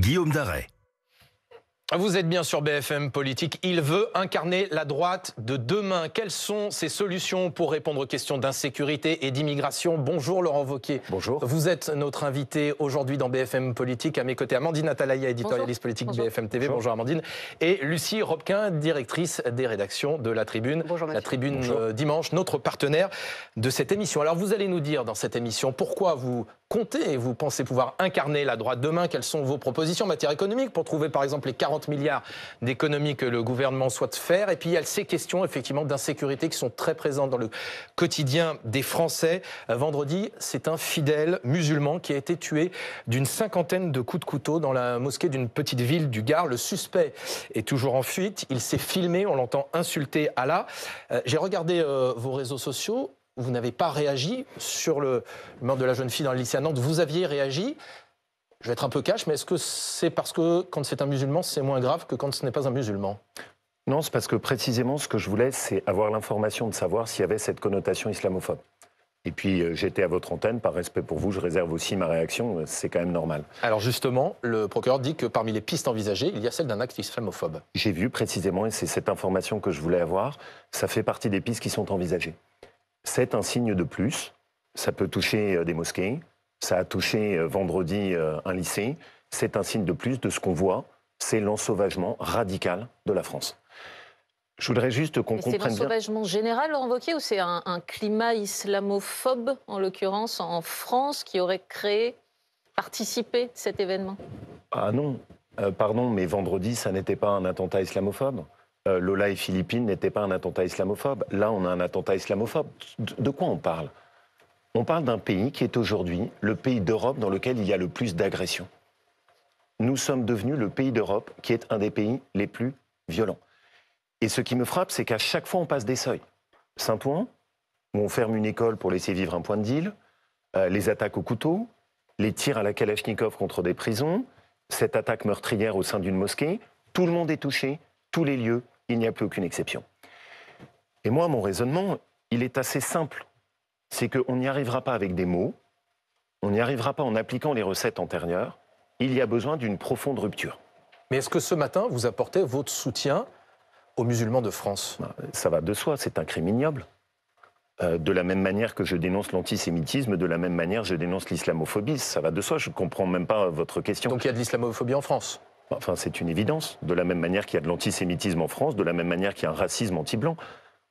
Guillaume Daret. Vous êtes bien sur BFM Politique. Il veut incarner la droite de demain. Quelles sont ses solutions pour répondre aux questions d'insécurité et d'immigration? Bonjour Laurent Wauquiez. Bonjour. Vous êtes notre invité aujourd'hui dans BFM Politique. À mes côtés, Amandine Atalaya, éditorialiste politique BFM TV. Bonjour Amandine. Et Lucie Robquin, directrice des rédactions de La Tribune. Bonjour, La Tribune Dimanche, notre partenaire de cette émission. Alors vous allez nous dire dans cette émission pourquoi vous comptez et vous pensez pouvoir incarner la droite demain. Quelles sont vos propositions en matière économique pour trouver par exemple les 40 milliards d'économies que le gouvernement souhaite faire. Et puis il y a ces questions effectivement d'insécurité qui sont très présentes dans le quotidien des Français. Vendredi, c'est un fidèle musulman qui a été tué d'une 50aine de coups de couteau dans la mosquée d'une petite ville du Gard. Le suspect est toujours en fuite. Il s'est filmé, on l'entend insulter Allah. J'ai regardé vos réseaux sociaux. Vous n'avez pas réagi sur le meurtre de la jeune fille dans le lycée à Nantes. Vous aviez réagi. Je vais être un peu cash, mais est-ce que c'est parce que quand c'est un musulman, c'est moins grave que quand ce n'est pas un musulman? Non, c'est parce que précisément ce que je voulais, c'est avoir l'information de savoir s'il y avait cette connotation islamophobe. Et puis j'étais à votre antenne, par respect pour vous, je réserve aussi ma réaction, c'est quand même normal. Alors justement, le procureur dit que parmi les pistes envisagées, il y a celle d'un acte islamophobe. J'ai vu précisément, et c'est cette information que je voulais avoir, ça fait partie des pistes qui sont envisagées. C'est un signe de plus, ça peut toucher des mosquées, ça a touché vendredi un lycée, c'est un signe de plus de ce qu'on voit, c'est l'ensauvagement radical de la France. Je voudrais juste qu'on comprenne bien... C'est l'ensauvagement général, Laurent Wauquiez, ou c'est un climat islamophobe, en l'occurrence en France, qui aurait participé de cet événement? Ah non, pardon, mais vendredi, ça n'était pas un attentat islamophobe. Lola et Philippines n'étaient pas un attentat islamophobe. Là, on a un attentat islamophobe. De quoi on parle? On parle d'un pays qui est aujourd'hui le pays d'Europe dans lequel il y a le plus d'agressions. Nous sommes devenus le pays d'Europe qui est un des pays les plus violents. Et ce qui me frappe, c'est qu'à chaque fois, on passe des seuils. Saint-Ouen, où on ferme une école pour laisser vivre un point de deal, les attaques au couteau, les tirs à la Kalachnikov contre des prisons, cette attaque meurtrière au sein d'une mosquée, tout le monde est touché, tous les lieux, il n'y a plus aucune exception. Et moi, mon raisonnement, il est assez simple. C'est qu'on n'y arrivera pas avec des mots, on n'y arrivera pas en appliquant les recettes antérieures, il y a besoin d'une profonde rupture. Mais est-ce que ce matin, vous apportez votre soutien aux musulmans de France? Ça va de soi, c'est un crime ignoble. De la même manière que je dénonce l'antisémitisme, de la même manière je dénonce l'islamophobie, ça va de soi, je ne comprends même pas votre question. Donc il y a de l'islamophobie en France? Enfin, c'est une évidence. De la même manière qu'il y a de l'antisémitisme en France, de la même manière qu'il y a un racisme anti-blanc.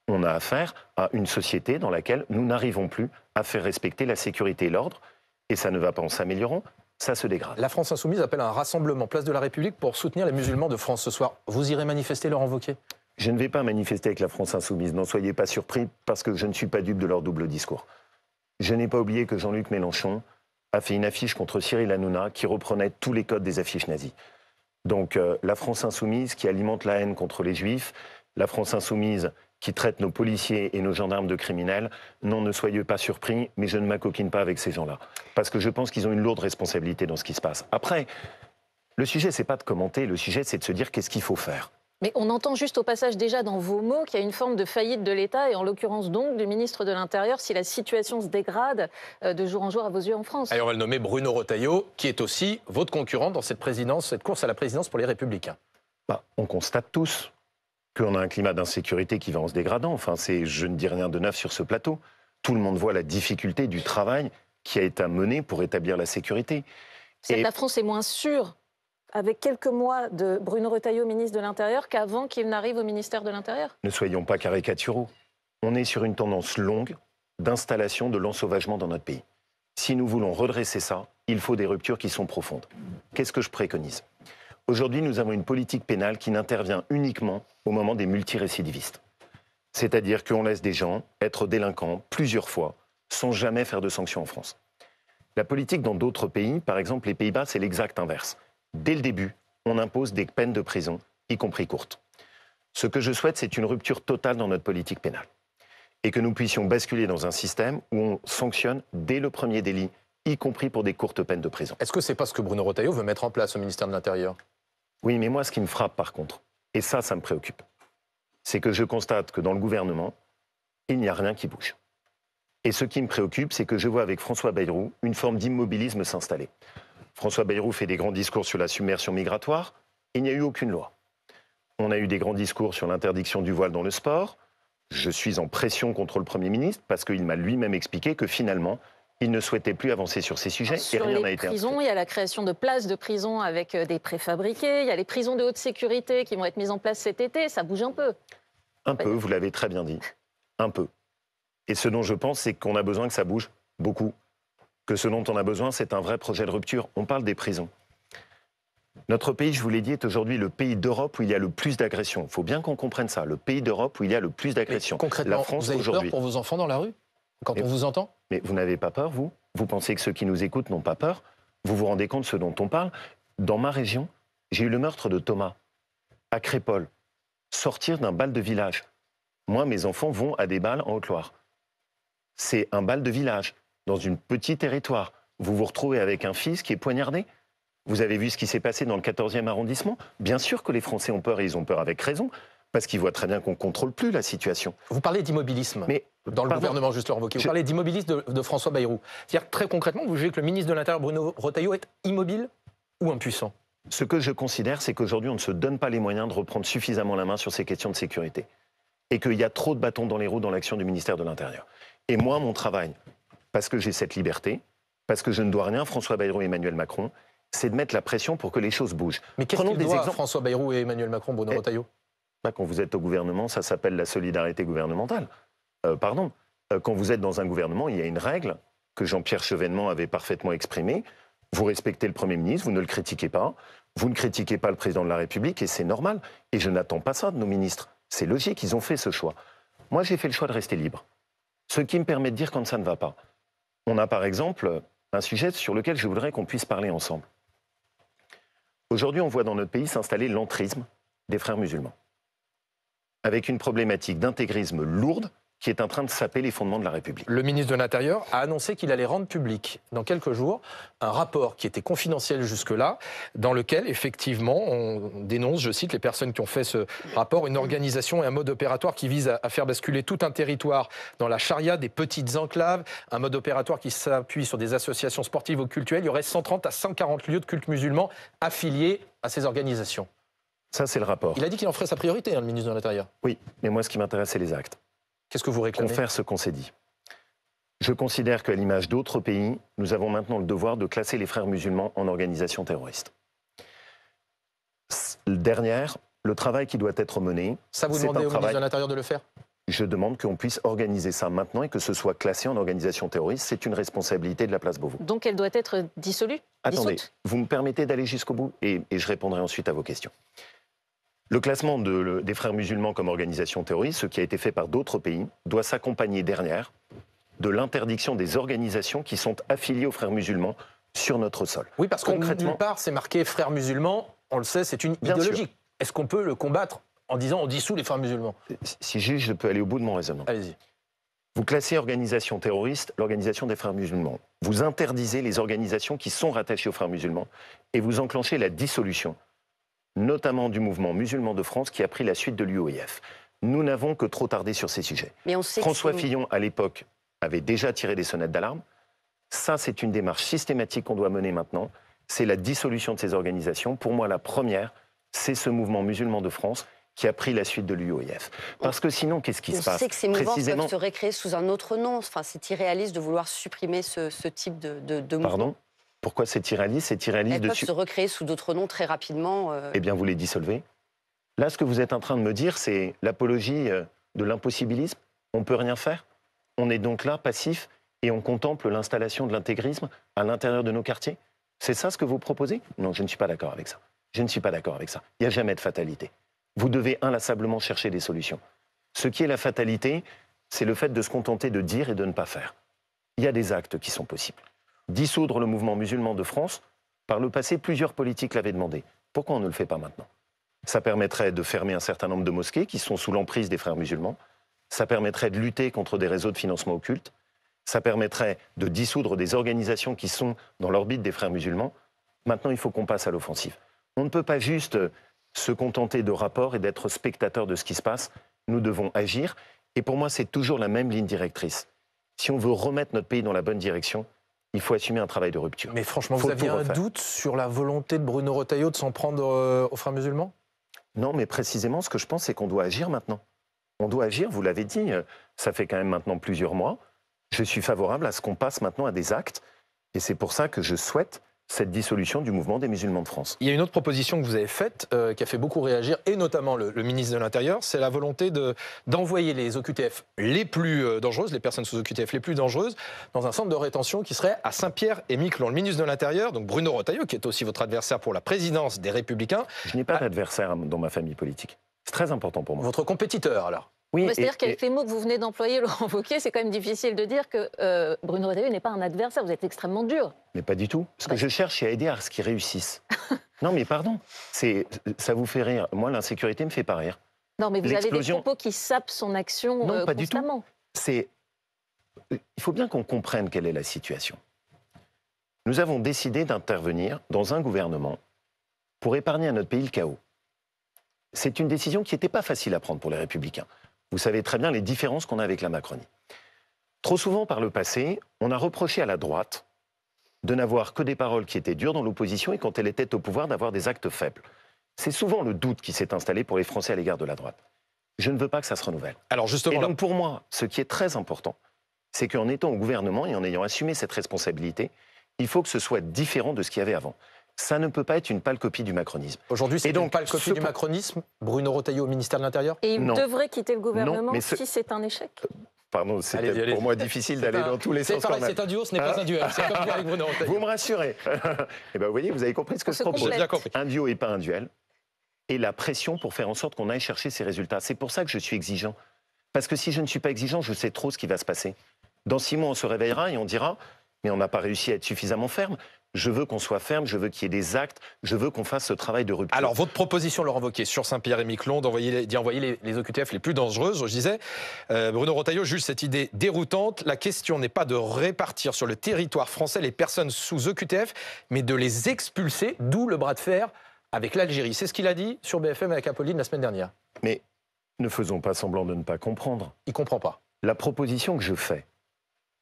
On a affaire à une société dans laquelle nous n'arrivons plus à faire respecter la sécurité et l'ordre, et ça ne va pas en s'améliorant, ça se dégrade. La France Insoumise appelle à un rassemblement place de la République pour soutenir les musulmans de France ce soir. Vous irez manifester, Laurent Wauquiez? Je ne vais pas manifester avec la France Insoumise, n'en soyez pas surpris, parce que je ne suis pas dupe de leur double discours. Je n'ai pas oublié que Jean-Luc Mélenchon a fait une affiche contre Cyril Hanouna qui reprenait tous les codes des affiches nazies. Donc la France Insoumise qui alimente la haine contre les Juifs, la France Insoumise qui traite nos policiers et nos gendarmes de criminels, non, ne soyez pas surpris, mais je ne m'acoquine pas avec ces gens-là. Parce que je pense qu'ils ont une lourde responsabilité dans ce qui se passe. Après, le sujet, c'est pas de commenter, le sujet, c'est de se dire qu'est-ce qu'il faut faire. Mais on entend juste au passage déjà dans vos mots qu'il y a une forme de faillite de l'État, et en l'occurrence donc du ministre de l'Intérieur, si la situation se dégrade de jour en jour à vos yeux en France. Allez, on va le nommer Bruno Retailleau, qui est aussi votre concurrent dans cette présidence, cette course à la présidence pour les Républicains. On constate tous qu'on a un climat d'insécurité qui va en se dégradant. Enfin, je ne dis rien de neuf sur ce plateau. Tout le monde voit la difficulté du travail qui a été à mener pour établir la sécurité. Et la France est moins sûre avec quelques mois de Bruno Retailleau, ministre de l'Intérieur, qu'avant qu'il n'arrive au ministère de l'Intérieur? Ne soyons pas caricaturaux. On est sur une tendance longue d'installation de l'ensauvagement dans notre pays. Si nous voulons redresser ça, il faut des ruptures qui sont profondes. Qu'est-ce que je préconise? Aujourd'hui, nous avons une politique pénale qui n'intervient uniquement au moment des multirécidivistes. C'est-à-dire qu'on laisse des gens être délinquants plusieurs fois sans jamais faire de sanctions en France. La politique dans d'autres pays, par exemple les Pays-Bas, c'est l'exact inverse. Dès le début, on impose des peines de prison, y compris courtes. Ce que je souhaite, c'est une rupture totale dans notre politique pénale. Et que nous puissions basculer dans un système où on sanctionne dès le premier délit, y compris pour des courtes peines de prison. Est-ce que c'est pas ce que Bruno Retailleau veut mettre en place au ministère de l'Intérieur? Oui, mais moi, ce qui me frappe par contre, et ça me préoccupe, c'est que je constate que dans le gouvernement, il n'y a rien qui bouge. Et ce qui me préoccupe, c'est que je vois avec François Bayrou une forme d'immobilisme s'installer. François Bayrou fait des grands discours sur la submersion migratoire. Il n'y a eu aucune loi. On a eu des grands discours sur l'interdiction du voile dans le sport. Je suis en pression contre le Premier ministre parce qu'il m'a lui-même expliqué que finalement, il ne souhaitait plus avancer sur ces sujets et rien n'a été prisons, il y a la création de places de prison avec des préfabriqués. Il y a les prisons de haute sécurité qui vont être mises en place cet été. Ça bouge un peu. Un peu, vous l'avez très bien dit. Un peu. Et ce dont je pense, c'est qu'on a besoin que ça bouge beaucoup. Que ce dont on a besoin, c'est un vrai projet de rupture. On parle des prisons. Notre pays, je vous l'ai dit, est aujourd'hui le pays d'Europe où il y a le plus d'agressions. Il faut bien qu'on comprenne ça. Le pays d'Europe où il y a le plus d'agressions. Concrètement, la France, vous avez aujourd'hui. peur pour vos enfants dans la rue quand on vous entend? Mais vous n'avez pas peur, vous? Vous pensez que ceux qui nous écoutent n'ont pas peur? Vous vous rendez compte de ce dont on parle? Dans ma région, j'ai eu le meurtre de Thomas, à Crépol, sortir d'un bal de village. Moi, mes enfants vont à des bals en Haute-Loire. C'est un bal de village, dans un petit territoire. Vous vous retrouvez avec un fils qui est poignardé. Vous avez vu ce qui s'est passé dans le 14e arrondissement? Bien sûr que les Français ont peur, et ils ont peur avec raison, parce qu'ils voient très bien qu'on ne contrôle plus la situation. Vous parlez d'immobilisme. Mais dans le gouvernement, juste Laurent Wauquiez, vous parlez d'immobilisme de François Bayrou. C'est-à-dire, très concrètement, vous jugez que le ministre de l'Intérieur, Bruno Retailleau, est immobile ou impuissant? Ce que je considère, c'est qu'aujourd'hui, on ne se donne pas les moyens de reprendre suffisamment la main sur ces questions de sécurité. Et qu'il y a trop de bâtons dans les roues dans l'action du ministère de l'Intérieur. Et moi, mon travail, parce que j'ai cette liberté, parce que je ne dois rien à François Bayrou et Emmanuel Macron, c'est de mettre la pression pour que les choses bougent. Mais qu'est-ce qu'ils doivent, François Bayrou et Emmanuel Macron, Bruno Retailleau? Quand vous êtes au gouvernement, ça s'appelle la solidarité gouvernementale. Quand vous êtes dans un gouvernement, il y a une règle que Jean-Pierre Chevènement avait parfaitement exprimée. Vous respectez le Premier ministre, vous ne le critiquez pas. Vous ne critiquez pas le président de la République et c'est normal. Et je n'attends pas ça de nos ministres. C'est logique, ils ont fait ce choix. Moi, j'ai fait le choix de rester libre. Ce qui me permet de dire quand ça ne va pas. On a par exemple un sujet sur lequel je voudrais qu'on puisse parler ensemble. Aujourd'hui, on voit dans notre pays s'installer l'entrisme des frères musulmans, avec une problématique d'intégrisme lourde qui est en train de saper les fondements de la République. Le ministre de l'Intérieur a annoncé qu'il allait rendre public dans quelques jours un rapport qui était confidentiel jusque-là, dans lequel, effectivement, on dénonce, je cite, les personnes qui ont fait ce rapport, une organisation et un mode opératoire qui vise à faire basculer tout un territoire dans la charia des petites enclaves, un mode opératoire qui s'appuie sur des associations sportives ou cultuelles. Il y aurait 130 à 140 lieux de culte musulmans affiliés à ces organisations. Ça, c'est le rapport. Il a dit qu'il en ferait sa priorité, le ministre de l'Intérieur. Oui, mais moi, ce qui m'intéresse, c'est les actes. Qu'est-ce que vous réclamez? Faire ce qu'on s'est dit. Je considère qu'à l'image d'autres pays, nous avons maintenant le devoir de classer les frères musulmans en organisation terroriste. Dernière, le travail qui doit être mené... Ça, vous demandez au ministre de l'Intérieur de le faire? Je demande qu'on puisse organiser ça maintenant et que ce soit classé en organisation terroriste. C'est une responsabilité de la place Beauvau. Donc elle doit être dissolue? Attendez, vous me permettez d'aller jusqu'au bout et je répondrai ensuite à vos questions. Le classement des frères musulmans comme organisation terroriste, ce qui a été fait par d'autres pays, doit s'accompagner derrière de l'interdiction des organisations qui sont affiliées aux frères musulmans sur notre sol. Oui, parce que nulle part, c'est marqué frères musulmans, on le sait, c'est une idéologie. Est-ce qu'on peut le combattre en disant on dissout les frères musulmans? Si je peux aller au bout de mon raisonnement. Allez-y. Vous classez organisation terroriste l'organisation des frères musulmans. Vous interdisez les organisations qui sont rattachées aux frères musulmans et vous enclenchez la dissolution, notamment du mouvement musulman de France qui a pris la suite de l'UOIF. Nous n'avons que trop tardé sur ces sujets. Mais on sait François Fillon, à l'époque, avait déjà tiré des sonnettes d'alarme. Ça, c'est une démarche systématique qu'on doit mener maintenant. C'est la dissolution de ces organisations. Pour moi, la première, c'est ce mouvement musulman de France qui a pris la suite de l'UOIF. Parce que sinon, qu'est-ce qui se passe? On sait que ces mouvements peuvent se recréer sous un autre nom. Enfin, c'est irréaliste de vouloir supprimer ce type de mouvement. Pardon? Pourquoi c'est irréaliste? C'est irréaliste Elles peuvent se recréer sous d'autres noms très rapidement. Eh bien, vous les dissolvez. Là, ce que vous êtes en train de me dire, c'est l'apologie de l'impossibilisme. On ne peut rien faire. On est donc là, passif, et on contemple l'installation de l'intégrisme à l'intérieur de nos quartiers. C'est ça ce que vous proposez? Non, je ne suis pas d'accord avec ça. Je ne suis pas d'accord avec ça. Il n'y a jamais de fatalité. Vous devez inlassablement chercher des solutions. Ce qui est la fatalité, c'est le fait de se contenter de dire et de ne pas faire. Il y a des actes qui sont possibles. Dissoudre le mouvement musulman de France, par le passé, plusieurs politiques l'avaient demandé. Pourquoi on ne le fait pas maintenant? Ça permettrait de fermer un certain nombre de mosquées qui sont sous l'emprise des frères musulmans. Ça permettrait de lutter contre des réseaux de financement occulte. Ça permettrait de dissoudre des organisations qui sont dans l'orbite des frères musulmans. Maintenant, il faut qu'on passe à l'offensive. On ne peut pas juste se contenter de rapports et d'être spectateur de ce qui se passe. Nous devons agir. Et pour moi, c'est toujours la même ligne directrice. Si on veut remettre notre pays dans la bonne direction, il faut assumer un travail de rupture. Mais franchement, Faut vous aviez tout un refaire. doute sur la volonté de Bruno Retailleau de s'en prendre aux frères musulmans? Non, mais précisément, ce que je pense, c'est qu'on doit agir maintenant. On doit agir, vous l'avez dit, ça fait quand même maintenant plusieurs mois. Je suis favorable à ce qu'on passe maintenant à des actes. Et c'est pour ça que je souhaite cette dissolution du mouvement des musulmans de France. Il y a une autre proposition que vous avez faite qui a fait beaucoup réagir, et notamment le ministre de l'Intérieur, c'est la volonté d'envoyer les OQTF les plus dangereuses, les personnes sous OQTF les plus dangereuses, dans un centre de rétention qui serait à Saint-Pierre-et-Miquelon. Le ministre de l'Intérieur, donc Bruno Retailleau, qui est aussi votre adversaire pour la présidence des Républicains. Je n'ai pas d'adversaire dans ma famille politique. C'est très important pour moi. Votre compétiteur, alors. Oui, C'est-à-dire qu'avec les mots que vous venez d'employer, Laurent Wauquiez, c'est quand même difficile de dire que Bruno Retailleau n'est pas un adversaire. Vous êtes extrêmement dur. Mais pas du tout. Ce que je cherche, c'est à aider à ce qu'ils réussissent. Non, mais pardon. Ça vous fait rire. Moi, l'insécurité me fait pas rire. Non, mais vous avez des L'explosion- propos qui sapent son action Non, pas du tout. constamment. Il faut bien qu'on comprenne quelle est la situation. Nous avons décidé d'intervenir dans un gouvernement pour épargner à notre pays le chaos. C'est une décision qui n'était pas facile à prendre pour les Républicains. Vous savez très bien les différences qu'on a avec la Macronie. Trop souvent, par le passé, on a reproché à la droite de n'avoir que des paroles qui étaient dures dans l'opposition et quand elle était au pouvoir, d'avoir des actes faibles. C'est souvent le doute qui s'est installé pour les Français à l'égard de la droite. Je ne veux pas que ça se renouvelle. Alors Et justement, donc pour moi, ce qui est très important, c'est qu'en étant au gouvernement et en ayant assumé cette responsabilité, il faut que ce soit différent de ce qu'il y avait avant. Ça ne peut pas être une pâle copie du macronisme. aujourd'hui, c'est Et donc donc, pas le copie ce du point- macronisme, Bruno Retailleau au ministère de l'Intérieur? Et il Non. devrait quitter le gouvernement mais si c'est un échec. Pardon, Allez-y, c'était allez-y. pour moi difficile d'aller dans tous les C'est sens quand pareil, même. c'est un duo, ce n'est pas un duel. C'est comme vous avec Bruno Retailleau. Vous me rassurez. Eh ben, vous voyez, vous avez compris ce que On je se propose. J'ai bien compris. Un duo et pas un duel. Et la pression pour faire en sorte qu'on aille chercher ces résultats. C'est pour ça que je suis exigeant. Parce que si je ne suis pas exigeant, je sais trop ce qui va se passer. Dans 6 mois, on se réveillera et on dira « mais on n'a pas réussi à être suffisamment ferme ». Je veux qu'on soit ferme, je veux qu'il y ait des actes, je veux qu'on fasse ce travail de rupture. Alors, votre proposition, Laurent Wauquiez, sur Saint-Pierre-et-Miquelon, d'y envoyer les OQTF les plus dangereuses, je disais, Bruno Retailleau juge cette idée déroutante. La question n'est pas de répartir sur le territoire français les personnes sous OQTF, mais de les expulser, d'où le bras de fer avec l'Algérie. C'est ce qu'il a dit sur BFM avec Apolline la semaine dernière. Mais ne faisons pas semblant de ne pas comprendre. Il ne comprend pas. La proposition que je fais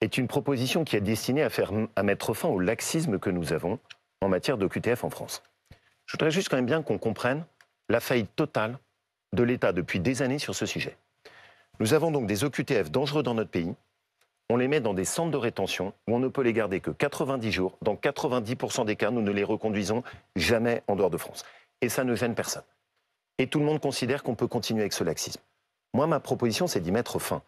est une proposition qui est destinée à mettre fin au laxisme que nous avons en matière d'OQTF en France. Je voudrais juste quand même bien qu'on comprenne la faillite totale de l'État depuis des années sur ce sujet. Nous avons donc des OQTF dangereux dans notre pays. On les met dans des centres de rétention où on ne peut les garder que 90 jours. Dans 90% des cas, nous ne les reconduisons jamais en dehors de France. Et ça ne gêne personne. Et tout le monde considère qu'on peut continuer avec ce laxisme. Moi, ma proposition, c'est d'y mettre fin.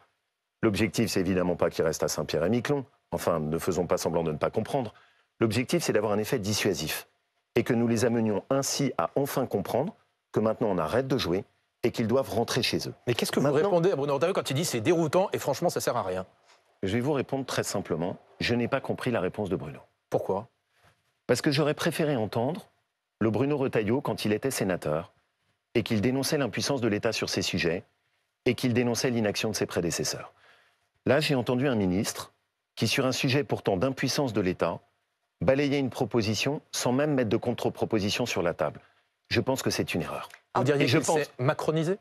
L'objectif, c'est évidemment pas qu'il reste à Saint-Pierre-et-Miquelon. Enfin, ne faisons pas semblant de ne pas comprendre. L'objectif, c'est d'avoir un effet dissuasif. Et que nous les amenions ainsi à enfin comprendre que maintenant on arrête de jouer et qu'ils doivent rentrer chez eux. Mais qu'est-ce que vous Maintenant- répondez à Bruno Retailleau quand il dit c'est déroutant et franchement, ça sert à rien? Je vais vous répondre très simplement. Je n'ai pas compris la réponse de Bruno. Pourquoi? Parce que j'aurais préféré entendre le Bruno Retailleau quand il était sénateur et qu'il dénonçait l'impuissance de l'État sur ces sujets et qu'il dénonçait l'inaction de ses prédécesseurs. Là, j'ai entendu un ministre qui, sur un sujet pourtant d'impuissance de l'État, balayait une proposition sans même mettre de contre-proposition sur la table. Je pense que c'est une erreur. Vous diriez et je qu'il pense- s'est macronisé?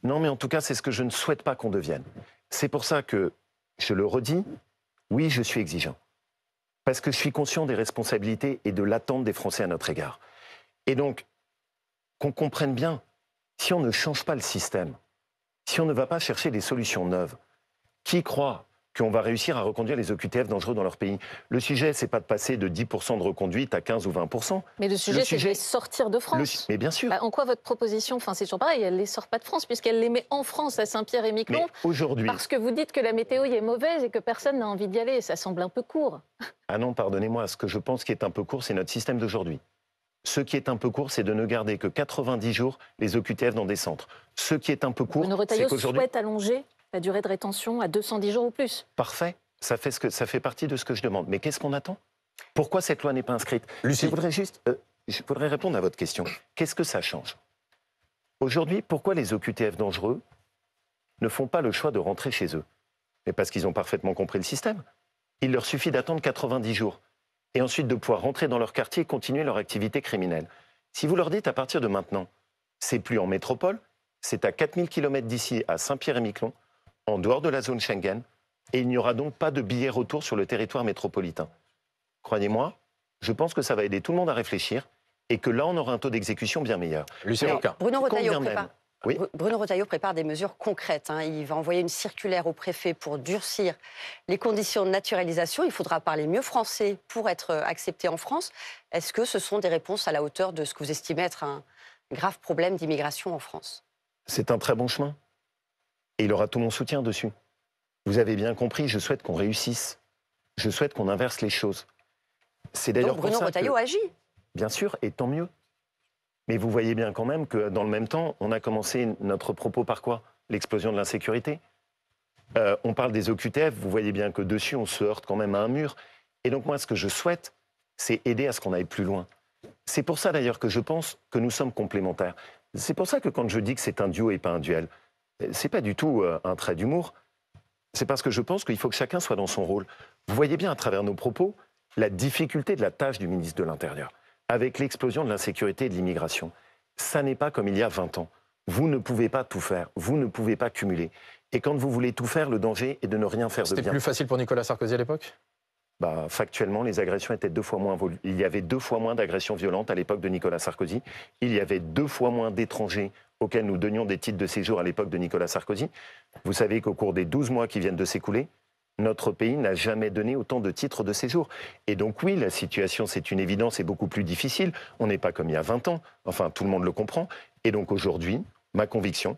Non, mais en tout cas, c'est ce que je ne souhaite pas qu'on devienne. C'est pour ça que, je le redis, oui, je suis exigeant. Parce que je suis conscient des responsabilités et de l'attente des Français à notre égard. Et donc, qu'on comprenne bien, si on ne change pas le système, si on ne va pas chercher des solutions neuves, qui croit qu'on va réussir à reconduire les OQTF dangereux dans leur pays? Le sujet, c'est pas de passer de 10% de reconduite à 15 ou 20%. Mais le sujet, c'est de sujet- les sortir de France. Mais bien sûr. Bah, en quoi votre proposition, enfin c'est toujours pareil, elle ne les sort pas de France, puisqu'elle les met en France, à Saint-Pierre-et-Miquelon, Mais aujourd'hui... parce que vous dites que la météo y est mauvaise et que personne n'a envie d'y aller. Ça semble un peu court. Ah non, pardonnez-moi, ce que je pense qui est un peu court, c'est notre système d'aujourd'hui. Ce qui est un peu court, c'est de ne garder que 90 jours les OQTF dans des centres. Ce qui est un peu court, Bruno c'est Retailleau qu'aujourd'hui... souhaite allonger la durée de rétention à 210 jours ou plus. Parfait, ça fait partie de ce que je demande. Mais qu'est-ce qu'on attend? Pourquoi cette loi n'est pas inscrite? Lucie. Je voudrais répondre à votre question. Qu'est-ce que ça change? Aujourd'hui, pourquoi les OQTF dangereux ne font pas le choix de rentrer chez eux? Mais parce qu'ils ont parfaitement compris le système. Il leur suffit d'attendre 90 jours et ensuite de pouvoir rentrer dans leur quartier et continuer leur activité criminelle. Si vous leur dites à partir de maintenant, c'est plus en métropole, c'est à 4000 km d'ici, à Saint-Pierre-et-Miquelon, en dehors de la zone Schengen, Et il n'y aura donc pas de billet retour sur le territoire métropolitain. Croyez-moi, je pense que ça va aider tout le monde à réfléchir et que là, on aura un taux d'exécution bien meilleur. Lucien Aucun. Bruno Retailleau Combien prépare. même Oui. Bruno Retailleau prépare des mesures concrètes. Il va envoyer une circulaire au préfet pour durcir les conditions de naturalisation. Il faudra parler mieux français pour être accepté en France. Est-ce que ce sont des réponses à la hauteur de ce que vous estimez être un grave problème d'immigration en France? C'est un très bon chemin. Et il aura tout mon soutien dessus. Vous avez bien compris, je souhaite qu'on réussisse. Je souhaite qu'on inverse les choses. C'est d'ailleurs Donc Bruno pour ça Retailleau agit. Bien sûr, et tant mieux. Mais vous voyez bien quand même que dans le même temps, on a commencé notre propos par quoi? L'explosion de l'insécurité. On parle des OQTF, vous voyez bien que dessus, on se heurte quand même à un mur. Et donc moi, ce que je souhaite, c'est aider à ce qu'on aille plus loin. C'est pour ça d'ailleurs que je pense que nous sommes complémentaires. C'est pour ça que quand je dis que c'est un duo et pas un duel, c'est pas du tout un trait d'humour. C'est parce que je pense qu'il faut que chacun soit dans son rôle. Vous voyez bien à travers nos propos la difficulté de la tâche du ministre de l'Intérieur. Avec l'explosion de l'insécurité et de l'immigration, ça n'est pas comme il y a 20 ans. Vous ne pouvez pas tout faire, vous ne pouvez pas cumuler. Et quand vous voulez tout faire, le danger est de ne rien faire de bien. C'était plus facile pour Nicolas Sarkozy à l'époque? Factuellement, les agressions étaient 2 fois moins. Il y avait 2 fois moins d'agressions violentes à l'époque de Nicolas Sarkozy. Il y avait 2 fois moins d'étrangers auxquels nous donnions des titres de séjour à l'époque de Nicolas Sarkozy. Vous savez qu'au cours des 12 mois qui viennent de s'écouler, notre pays n'a jamais donné autant de titres de séjour. Et donc oui, la situation, c'est une évidence, est beaucoup plus difficile. On n'est pas comme il y a 20 ans. Enfin, tout le monde le comprend. Et donc aujourd'hui, ma conviction,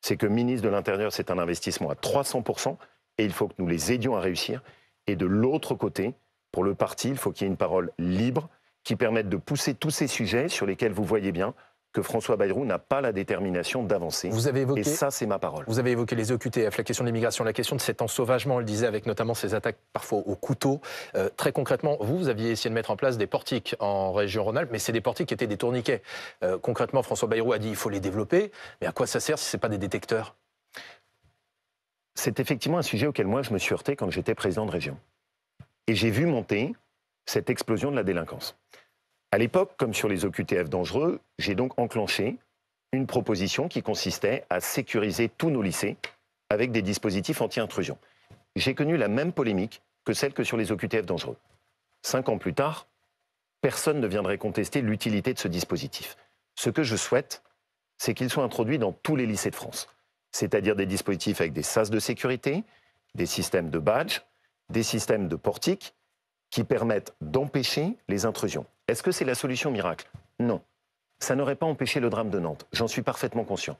c'est que ministre de l'Intérieur, c'est un investissement à 300%. Et il faut que nous les aidions à réussir. Et de l'autre côté, pour le parti, il faut qu'il y ait une parole libre qui permette de pousser tous ces sujets sur lesquels vous voyez bien que François Bayrou n'a pas la détermination d'avancer. Et ça, c'est ma parole. Vous avez évoqué les OQTF, la question de l'immigration, la question de cet ensauvagement, on le disait, avec notamment ces attaques parfois au couteau. Très concrètement, vous aviez essayé de mettre en place des portiques en région Rhône-Alpes, mais c'est des portiques qui étaient des tourniquets. Concrètement, François Bayrou a dit qu'il faut les développer, mais à quoi ça sert si ce n'est pas des détecteurs? C'est effectivement un sujet auquel moi je me suis heurté quand j'étais président de région. Et j'ai vu monter cette explosion de la délinquance. À l'époque, comme sur les OQTF dangereux, j'ai donc enclenché une proposition qui consistait à sécuriser tous nos lycées avec des dispositifs anti-intrusion. J'ai connu la même polémique que celle que sur les OQTF dangereux. 5 ans plus tard, personne ne viendrait contester l'utilité de ce dispositif. Ce que je souhaite, c'est qu'il soit introduit dans tous les lycées de France. C'est-à-dire des dispositifs avec des sas de sécurité, des systèmes de badge, des systèmes de portiques qui permettent d'empêcher les intrusions. Est-ce que c'est la solution miracle? Non. Ça n'aurait pas empêché le drame de Nantes, j'en suis parfaitement conscient.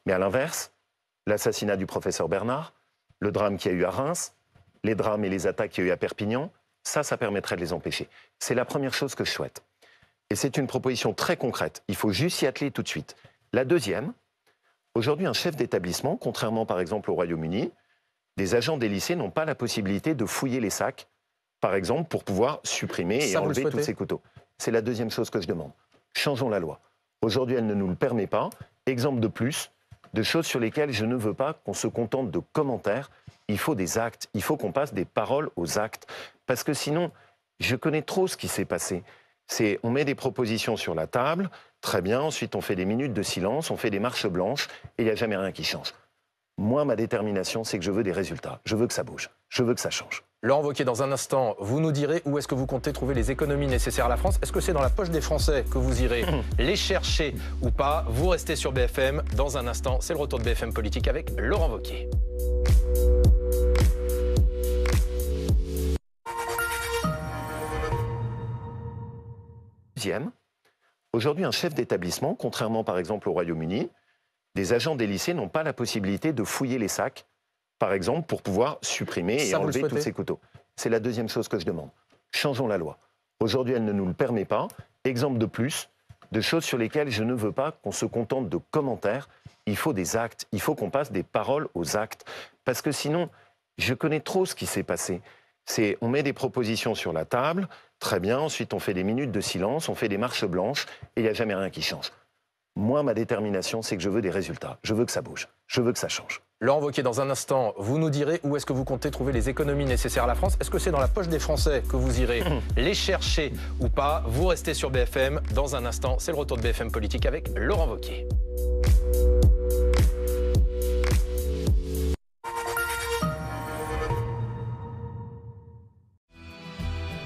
Mais à l'inverse, l'assassinat du professeur Bernard, le drame qu'il y a eu à Reims, les drames et les attaques qu'il y a eu à Perpignan, ça permettrait de les empêcher. C'est la première chose que je souhaite. Et c'est une proposition très concrète. Il faut juste s'y atteler tout de suite. La deuxième, aujourd'hui, un chef d'établissement, contrairement par exemple au Royaume-Uni, des agents des lycées n'ont pas la possibilité de fouiller les sacs, par exemple, pour pouvoir supprimer et enlever tous ces couteaux. C'est la deuxième chose que je demande. Changeons la loi. Aujourd'hui, elle ne nous le permet pas. Exemple de plus, de choses sur lesquelles je ne veux pas qu'on se contente de commentaires. Il faut des actes. Il faut qu'on passe des paroles aux actes. Parce que sinon, je connais trop ce qui s'est passé. On met des propositions sur la table, très bien, ensuite on fait des minutes de silence, on fait des marches blanches, et il n'y a jamais rien qui change. Moi, ma détermination, c'est que je veux des résultats. Je veux que ça bouge. Je veux que ça change. Laurent Wauquiez, dans un instant, vous nous direz où est-ce que vous comptez trouver les économies nécessaires à la France. Est-ce que c'est dans la poche des Français que vous irez les chercher ou pas? Vous restez sur BFM. Dans un instant, c'est le retour de BFM Politique avec Laurent Wauquiez. Deuxième, aujourd'hui, un chef d'établissement, contrairement par exemple au Royaume-Uni, des agents des lycées n'ont pas la possibilité de fouiller les sacs, par exemple, pour pouvoir supprimer et enlever tous ces couteaux. C'est la deuxième chose que je demande. Changeons la loi. Aujourd'hui, elle ne nous le permet pas. Exemple de plus, de choses sur lesquelles je ne veux pas qu'on se contente de commentaires. Il faut des actes. Il faut qu'on passe des paroles aux actes. Parce que sinon, je connais trop ce qui s'est passé. On met des propositions sur la table, très bien, ensuite on fait des minutes de silence, on fait des marches blanches, et il n'y a jamais rien qui change. Moi, ma détermination, c'est que je veux des résultats. Je veux que ça bouge. Je veux que ça change. Laurent Wauquiez, dans un instant, vous nous direz où est-ce que vous comptez trouver les économies nécessaires à la France. Est-ce que c'est dans la poche des Français que vous irez les chercher ou pas? Vous restez sur BFM. Dans un instant, c'est le retour de BFM Politique avec Laurent Wauquiez.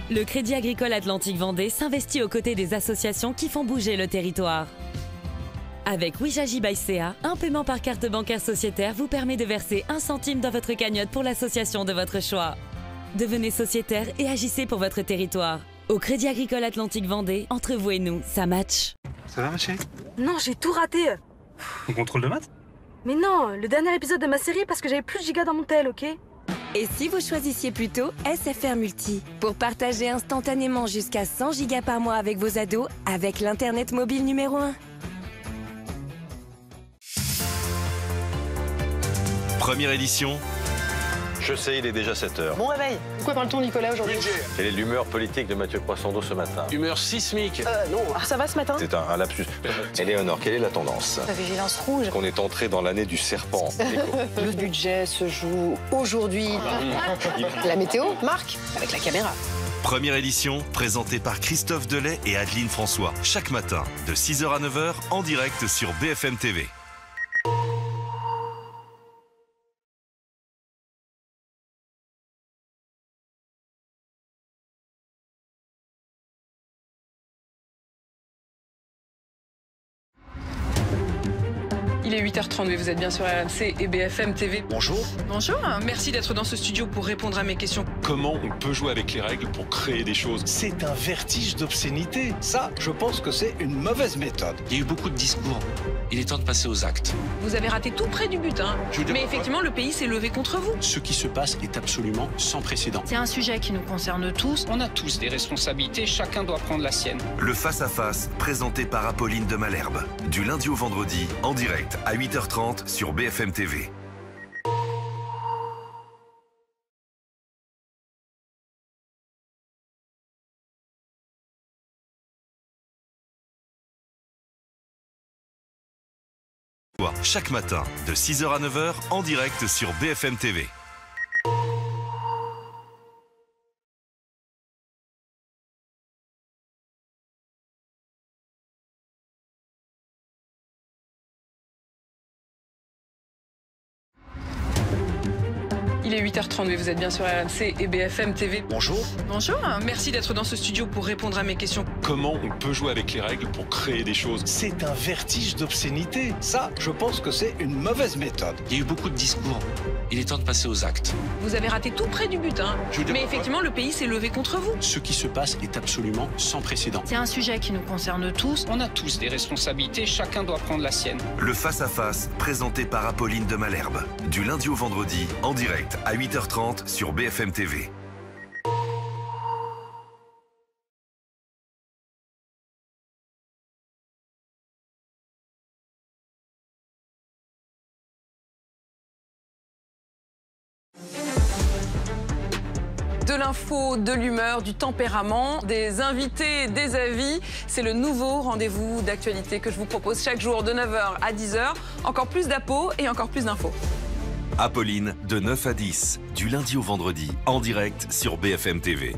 Le Crédit Agricole Atlantique Vendée s'investit aux côtés des associations qui font bouger le territoire. Avec Wijagi by CA, un paiement par carte bancaire sociétaire vous permet de verser 1 centime dans votre cagnotte pour l'association de votre choix. Devenez sociétaire et agissez pour votre territoire. Au Crédit Agricole Atlantique Vendée, entre vous et nous, ça match. Ça va, ma chérie? Non, j'ai tout raté. Ton contrôle de maths? Mais non, le dernier épisode de ma série parce que j'avais plus de gigas dans mon tel, ok? Et si vous choisissiez plutôt SFR Multi pour partager instantanément jusqu'à 100 gigas par mois avec vos ados avec l'internet mobile numéro 1. Première édition. Je sais, il est déjà 7h. Bon réveil. Pourquoi parle-t-on Nicolas aujourd'hui? Quelle est l'humeur politique de Mathieu Croissando ce matin? Humeur sismique. Non, ça va ce matin? C'est un lapsus. Éléonore, quelle est la tendance? La vigilance rouge. Qu'on est entré dans l'année du serpent. Le budget se joue aujourd'hui. La météo, Marc, avec la caméra. Première édition, présentée par Christophe Delay et Adeline François. Chaque matin, de 6h à 9h, en direct sur BFM TV. Il est 8h30, mais vous êtes bien sur RMC et BFM TV. Bonjour. Bonjour, merci d'être dans ce studio pour répondre à mes questions. Comment on peut jouer avec les règles pour créer des choses? C'est un vertige d'obscénité. Ça, je pense que c'est une mauvaise méthode. Il y a eu beaucoup de discours. Il est temps de passer aux actes. Vous avez raté tout près du but, hein. Mais effectivement, le pays s'est levé contre vous. Ce qui se passe est absolument sans précédent. C'est un sujet qui nous concerne tous. On a tous des responsabilités, chacun doit prendre la sienne. Le face-à-face, présenté par Apolline de Malherbe. Du lundi au vendredi, en direct à 8h30 sur BFM TV. Chaque matin, de 6h à 9h, en direct sur BFM TV. Il est 8h30, mais vous êtes bien sur RMC et BFM TV. Bonjour. Bonjour, merci d'être dans ce studio pour répondre à mes questions. Comment on peut jouer avec les règles pour créer des choses? C'est un vertige d'obscénité. Ça, je pense que c'est une mauvaise méthode. Il y a eu beaucoup de discours. Il est temps de passer aux actes. Vous avez raté tout près du but, hein. Mais effectivement, le pays s'est levé contre vous. Ce qui se passe est absolument sans précédent. C'est un sujet qui nous concerne tous. On a tous des responsabilités, chacun doit prendre la sienne. Le face-à-face, présenté par Apolline de Malherbe. Du lundi au vendredi, en direct à 8h30 sur BFM TV. De l'info, de l'humeur, du tempérament, des invités, des avis. C'est le nouveau rendez-vous d'actualité que je vous propose chaque jour de 9h à 10h. Encore plus d'appos et encore plus d'infos. Apolline, de 9 à 10, du lundi au vendredi, en direct sur BFM TV.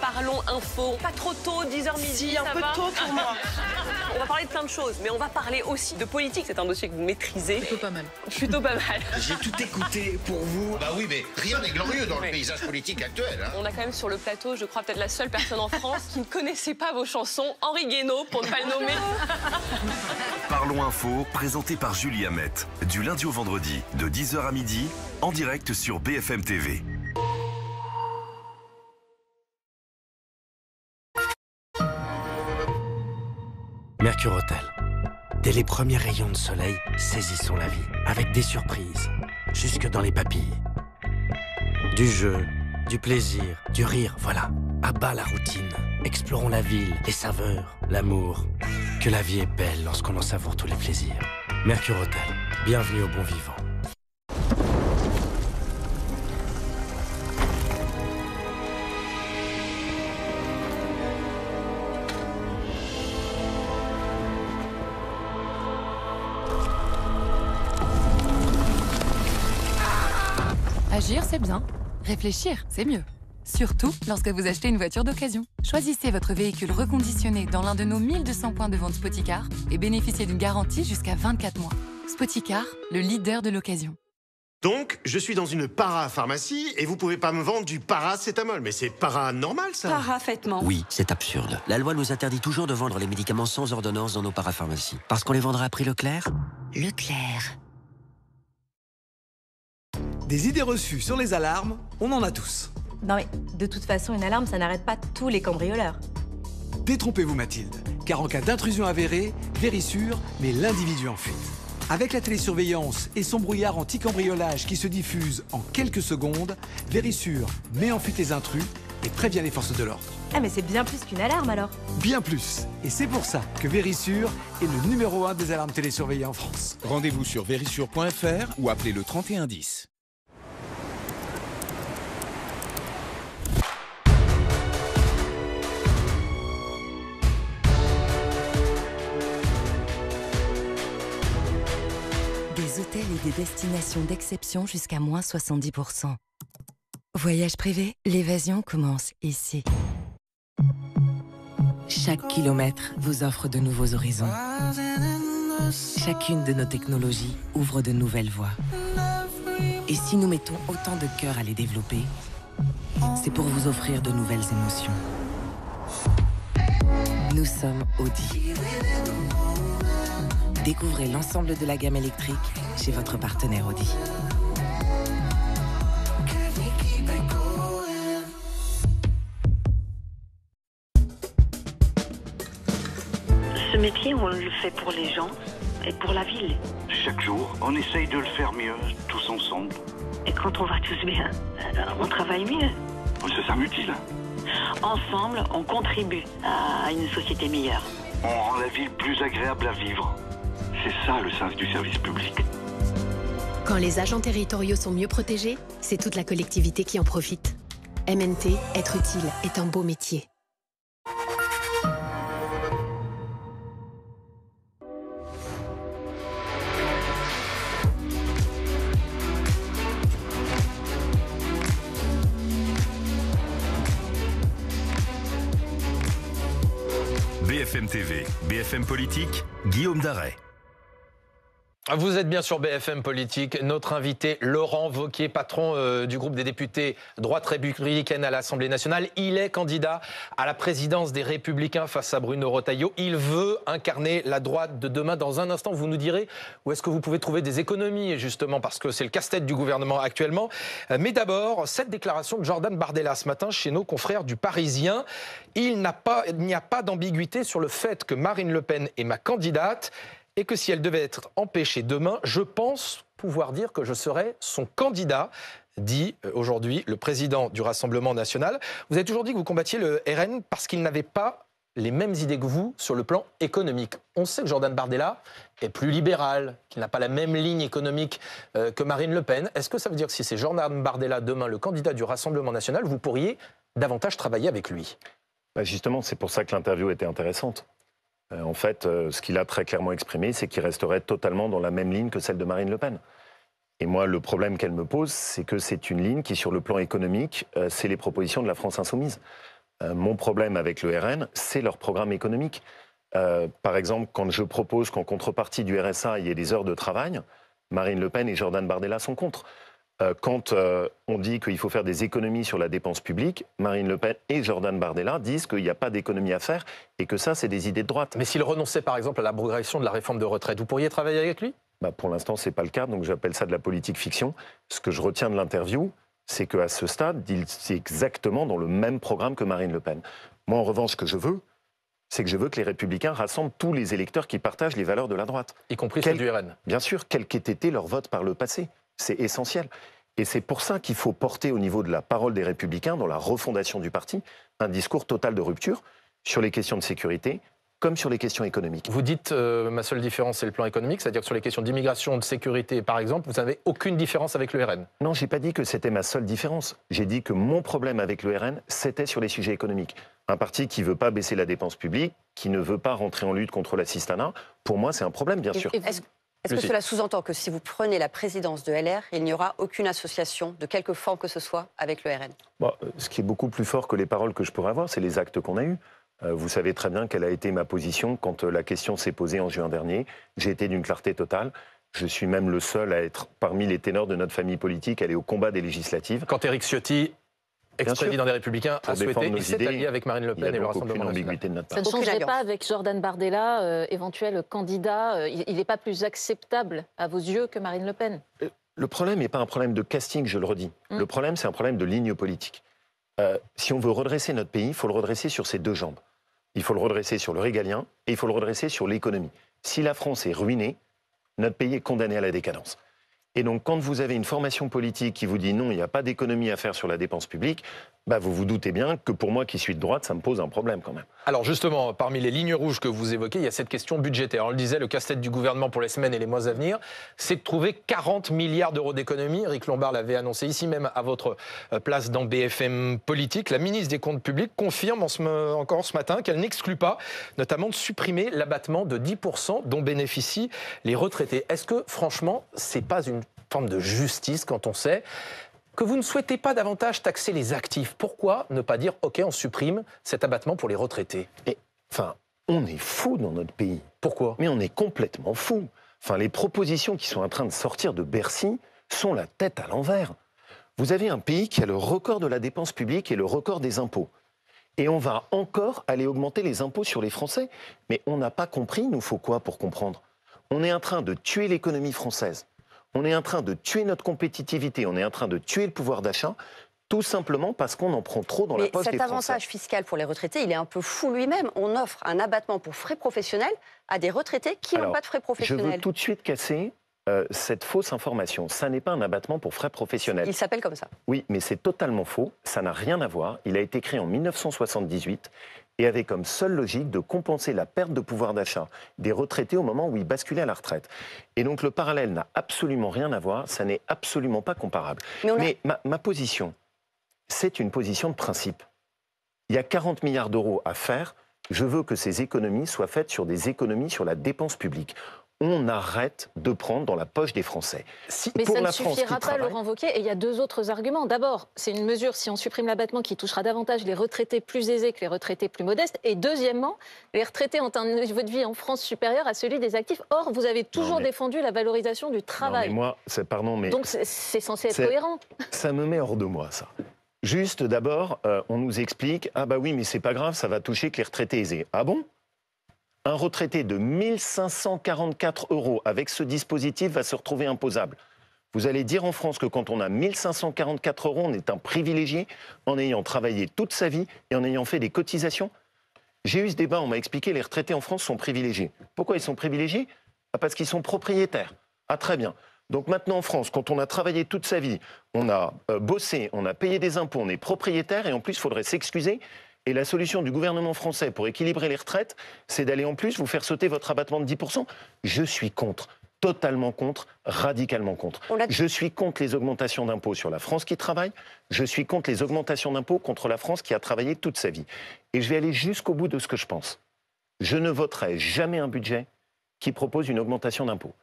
Parlons info. Pas trop tôt, 10h midi, si, un peu tôt pour moi. On va parler de plein de choses, mais on va parler aussi de politique. C'est un dossier que vous maîtrisez. Plutôt pas mal. Plutôt pas mal. J'ai tout écouté pour vous. Bah oui, mais rien n'est glorieux dans le paysage politique actuel. Hein. On a quand même sur le plateau, je crois, peut-être la seule personne en France qui ne connaissait pas vos chansons. Henri Guénaud, pour ne pas le nommer. Parlons info, présenté par Julie Hamet. Du lundi au vendredi, de 10h à midi, en direct sur BFM TV. Mercure Hôtel. Dès les premiers rayons de soleil, saisissons la vie avec des surprises, jusque dans les papilles. Du jeu, du plaisir, du rire, voilà. À bas la routine. Explorons la ville, les saveurs, l'amour. Que la vie est belle lorsqu'on en savoure tous les plaisirs. Mercure Hôtel. Bienvenue au bon vivant. Agir, c'est bien. Réfléchir, c'est mieux. Surtout lorsque vous achetez une voiture d'occasion. Choisissez votre véhicule reconditionné dans l'un de nos 1200 points de vente Spoticar et bénéficiez d'une garantie jusqu'à 24 mois. Spoticar, le leader de l'occasion. Donc, je suis dans une parapharmacie et vous pouvez pas me vendre du paracétamol. Mais c'est paranormal, ça. Parafaitement. Oui, c'est absurde. La loi nous interdit toujours de vendre les médicaments sans ordonnance dans nos parapharmacies. Parce qu'on les vendra à prix Leclerc. Leclerc. Des idées reçues sur les alarmes, on en a tous. Non mais, de toute façon, une alarme, ça n'arrête pas tous les cambrioleurs. Détrompez-vous Mathilde, car en cas d'intrusion avérée, Vérissure met l'individu en fuite. Avec la télésurveillance et son brouillard anti-cambriolage qui se diffuse en quelques secondes, Vérissure met en fuite les intrus et prévient les forces de l'ordre. Ah mais c'est bien plus qu'une alarme alors. Bien plus. Et c'est pour ça que Vérissure est le numéro 1 des alarmes télésurveillées en France. Rendez-vous sur vérissure.fr ou appelez le 3110. Des hôtels et des destinations d'exception jusqu'à moins 70%. Voyage privé, l'évasion commence ici. Chaque kilomètre vous offre de nouveaux horizons. Chacune de nos technologies ouvre de nouvelles voies. Et si nous mettons autant de cœur à les développer, c'est pour vous offrir de nouvelles émotions. Nous sommes Audi. Découvrez l'ensemble de la gamme électrique chez votre partenaire Audi. Ce métier, on le fait pour les gens et pour la ville. Chaque jour, on essaye de le faire mieux, tous ensemble. Et quand on va tous bien, on travaille mieux. C'est ça utile. Ensemble, on contribue à une société meilleure. On rend la ville plus agréable à vivre. C'est ça le sens du service public. Quand les agents territoriaux sont mieux protégés, c'est toute la collectivité qui en profite. MNT, être utile, est un beau métier. BFM TV, BFM Politique, Guillaume Daret. Vous êtes bien sur BFM Politique. Notre invité, Laurent Wauquiez, patron du groupe des députés droite républicaine à l'Assemblée nationale. Il est candidat à la présidence des Républicains face à Bruno Retailleau. Il veut incarner la droite de demain. Dans un instant, vous nous direz où est-ce que vous pouvez trouver des économies, justement, parce que c'est le casse-tête du gouvernement actuellement. Mais d'abord, cette déclaration de Jordan Bardella ce matin chez nos confrères du Parisien. Il n'y a pas d'ambiguïté sur le fait que Marine Le Pen est ma candidate et que si elle devait être empêchée demain, je pense pouvoir dire que je serais son candidat, dit aujourd'hui le président du Rassemblement national. Vous avez toujours dit que vous combattiez le RN parce qu'il n'avait pas les mêmes idées que vous sur le plan économique. On sait que Jordan Bardella est plus libéral, qu'il n'a pas la même ligne économique que Marine Le Pen. Est-ce que ça veut dire que si c'est Jordan Bardella demain le candidat du Rassemblement national, vous pourriez davantage travailler avec lui ? Justement, c'est pour ça que l'interview était intéressante. En fait, ce qu'il a très clairement exprimé, c'est qu'il resterait totalement dans la même ligne que celle de Marine Le Pen. Et moi, le problème qu'elle me pose, c'est que c'est une ligne qui, sur le plan économique, c'est les propositions de la France insoumise. Mon problème avec le RN, c'est leur programme économique. Par exemple, quand je propose qu'en contrepartie du RSA, il y ait des heures de travail, Marine Le Pen et Jordan Bardella sont contre. Quand on dit qu'il faut faire des économies sur la dépense publique, Marine Le Pen et Jordan Bardella disent qu'il n'y a pas d'économie à faire et que ça, c'est des idées de droite. Mais s'il renonçait par exemple à l'abrogation de la réforme de retraite, vous pourriez travailler avec lui ? Pour l'instant, ce n'est pas le cas, donc j'appelle ça de la politique fiction. Ce que je retiens de l'interview, c'est qu'à ce stade, c'est exactement dans le même programme que Marine Le Pen. Moi, en revanche, ce que je veux, c'est que je veux que les Républicains rassemblent tous les électeurs qui partagent les valeurs de la droite. Y compris ceux du RN. Bien sûr, quel qu'ait été leur vote par le passé. C'est essentiel. Et c'est pour ça qu'il faut porter au niveau de la parole des Républicains, dans la refondation du parti, un discours total de rupture sur les questions de sécurité, comme sur les questions économiques. Vous dites, ma seule différence, c'est le plan économique, c'est-à-dire que sur les questions d'immigration, de sécurité, par exemple, vous n'avez aucune différence avec le RN ? Non, je n'ai pas dit que c'était ma seule différence. J'ai dit que mon problème avec le RN, c'était sur les sujets économiques. Un parti qui ne veut pas baisser la dépense publique, qui ne veut pas rentrer en lutte contre l'assistanat, pour moi, c'est un problème, bien sûr. Est-ce que cela sous-entend que si vous prenez la présidence de LR, il n'y aura aucune association de quelque forme que ce soit avec le RN? Bon, ce qui est beaucoup plus fort que les paroles que je pourrais avoir, c'est les actes qu'on a eus. Vous savez très bien quelle a été ma position quand la question s'est posée en juin dernier. J'ai été d'une clarté totale. Je suis même le seul à être parmi les ténors de notre famille politique, à aller au combat des législatives. Quand Éric Ciotti, ex-président des Républicains, a souhaité et s'est allié avec Marine Le Pen et le Rassemblement national. De notre part. Ça ne changerait pas avec Jordan Bardella, éventuel candidat. Il n'est pas plus acceptable à vos yeux que Marine Le Pen? Le problème n'est pas un problème de casting, je le redis. Le problème, c'est un problème de ligne politique. Si on veut redresser notre pays, il faut le redresser sur ses deux jambes. Il faut le redresser sur le régalien et il faut le redresser sur l'économie. Si la France est ruinée, notre pays est condamné à la décadence. Et donc, quand vous avez une formation politique qui vous dit non, il n'y a pas d'économie à faire sur la dépense publique, bah vous vous doutez bien que pour moi qui suis de droite, ça me pose un problème quand même. Alors justement, parmi les lignes rouges que vous évoquez, il y a cette question budgétaire. On le disait, le casse-tête du gouvernement pour les semaines et les mois à venir, c'est de trouver 40 milliards d'euros d'économies. Éric Lombard l'avait annoncé ici même à votre place dans BFM Politique. La ministre des Comptes publics confirme encore ce matin qu'elle n'exclut pas, notamment de supprimer l'abattement de 10% dont bénéficient les retraités. Est-ce que franchement, c'est pas une forme de justice quand on sait que vous ne souhaitez pas davantage taxer les actifs? Pourquoi ne pas dire, OK, on supprime cet abattement pour les retraités? Enfin, on est fou dans notre pays. Pourquoi? Mais on est complètement fou. Enfin, les propositions qui sont en train de sortir de Bercy sont la tête à l'envers. Vous avez un pays qui a le record de la dépense publique et le record des impôts. Et on va encore aller augmenter les impôts sur les Français. Mais on n'a pas compris, il nous faut quoi pour comprendre? On est en train de tuer l'économie française. On est en train de tuer notre compétitivité, on est en train de tuer le pouvoir d'achat, tout simplement parce qu'on en prend trop dans la poche des Français. Mais cet avantage fiscal pour les retraités, il est un peu fou lui-même. On offre un abattement pour frais professionnels à des retraités qui n'ont pas de frais professionnels. Je veux tout de suite casser cette fausse information. Ça n'est pas un abattement pour frais professionnels. Il s'appelle comme ça. Oui, mais c'est totalement faux. Ça n'a rien à voir. Il a été créé en 1978 et avait comme seule logique de compenser la perte de pouvoir d'achat des retraités au moment où ils basculaient à la retraite. Et donc le parallèle n'a absolument rien à voir, ça n'est absolument pas comparable. Mais ma position, c'est une position de principe. Il y a 40 milliards d'euros à faire, je veux que ces économies soient faites sur des économies sur la dépense publique. On arrête de prendre dans la poche des Français. Mais ça ne suffira pas, Laurent Wauquiez, et il y a deux autres arguments. D'abord, c'est une mesure, si on supprime l'abattement, qui touchera davantage les retraités plus aisés que les retraités plus modestes. Et deuxièmement, les retraités ont un niveau de vie en France supérieur à celui des actifs. Or, vous avez toujours défendu la valorisation du travail. Non, mais moi, pardon, mais... Donc c'est censé être cohérent. Ça me met hors de moi, ça. Juste, d'abord, on nous explique, ah bah oui, mais c'est pas grave, ça va toucher que les retraités aisés. Ah bon ? Un retraité de 1 544 € avec ce dispositif va se retrouver imposable. Vous allez dire en France que quand on a 1 544 €, on est un privilégié en ayant travaillé toute sa vie et en ayant fait des cotisations? J'ai eu ce débat, on m'a expliqué, les retraités en France sont privilégiés. Pourquoi ils sont privilégiés? Parce qu'ils sont propriétaires. Ah très bien. Donc maintenant en France, quand on a travaillé toute sa vie, on a bossé, on a payé des impôts, on est propriétaire et en plus il faudrait s'excuser. Et la solution du gouvernement français pour équilibrer les retraites, c'est d'aller en plus vous faire sauter votre abattement de 10%. Je suis contre, totalement contre, radicalement contre. Je suis contre les augmentations d'impôts sur la France qui travaille. Je suis contre les augmentations d'impôts contre la France qui a travaillé toute sa vie. Et je vais aller jusqu'au bout de ce que je pense. Je ne voterai jamais un budget qui propose une augmentation d'impôts.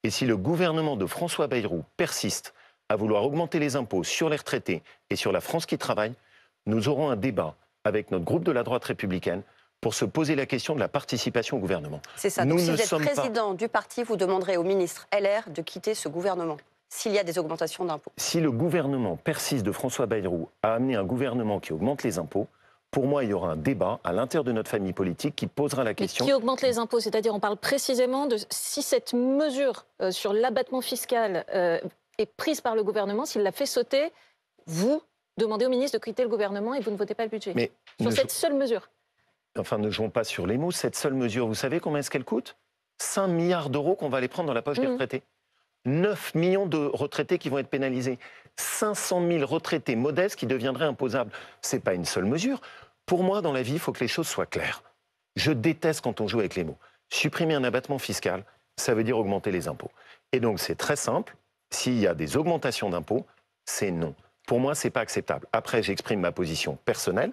Et si le gouvernement de François Bayrou persiste à vouloir augmenter les impôts sur les retraités et sur la France qui travaille, nous aurons un débat avec notre groupe de la droite républicaine pour se poser la question de la participation au gouvernement. C'est ça. Donc, si vous êtes président du parti, vous demanderez au ministre LR de quitter ce gouvernement s'il y a des augmentations d'impôts. Si le gouvernement persiste de François Bayrou à amener un gouvernement qui augmente les impôts, pour moi, il y aura un débat à l'intérieur de notre famille politique qui posera la question... Mais qui augmente les impôts? C'est-à-dire, on parle précisément de si cette mesure sur l'abattement fiscal est prise par le gouvernement, s'il la fait sauter, vous demandez au ministre de quitter le gouvernement et vous ne votez pas le budget. Mais sur cette seule mesure. Enfin, ne jouons pas sur les mots. Cette seule mesure, vous savez combien est-ce qu'elle coûte? 5 milliards d'euros qu'on va aller prendre dans la poche des retraités. 9 millions de retraités qui vont être pénalisés. 500 000 retraités modestes qui deviendraient imposables. Ce n'est pas une seule mesure. Pour moi, dans la vie, il faut que les choses soient claires. Je déteste quand on joue avec les mots. Supprimer un abattement fiscal, ça veut dire augmenter les impôts. Et donc, c'est très simple. S'il y a des augmentations d'impôts, c'est non. Pour moi, ce n'est pas acceptable. Après, j'exprime ma position personnelle,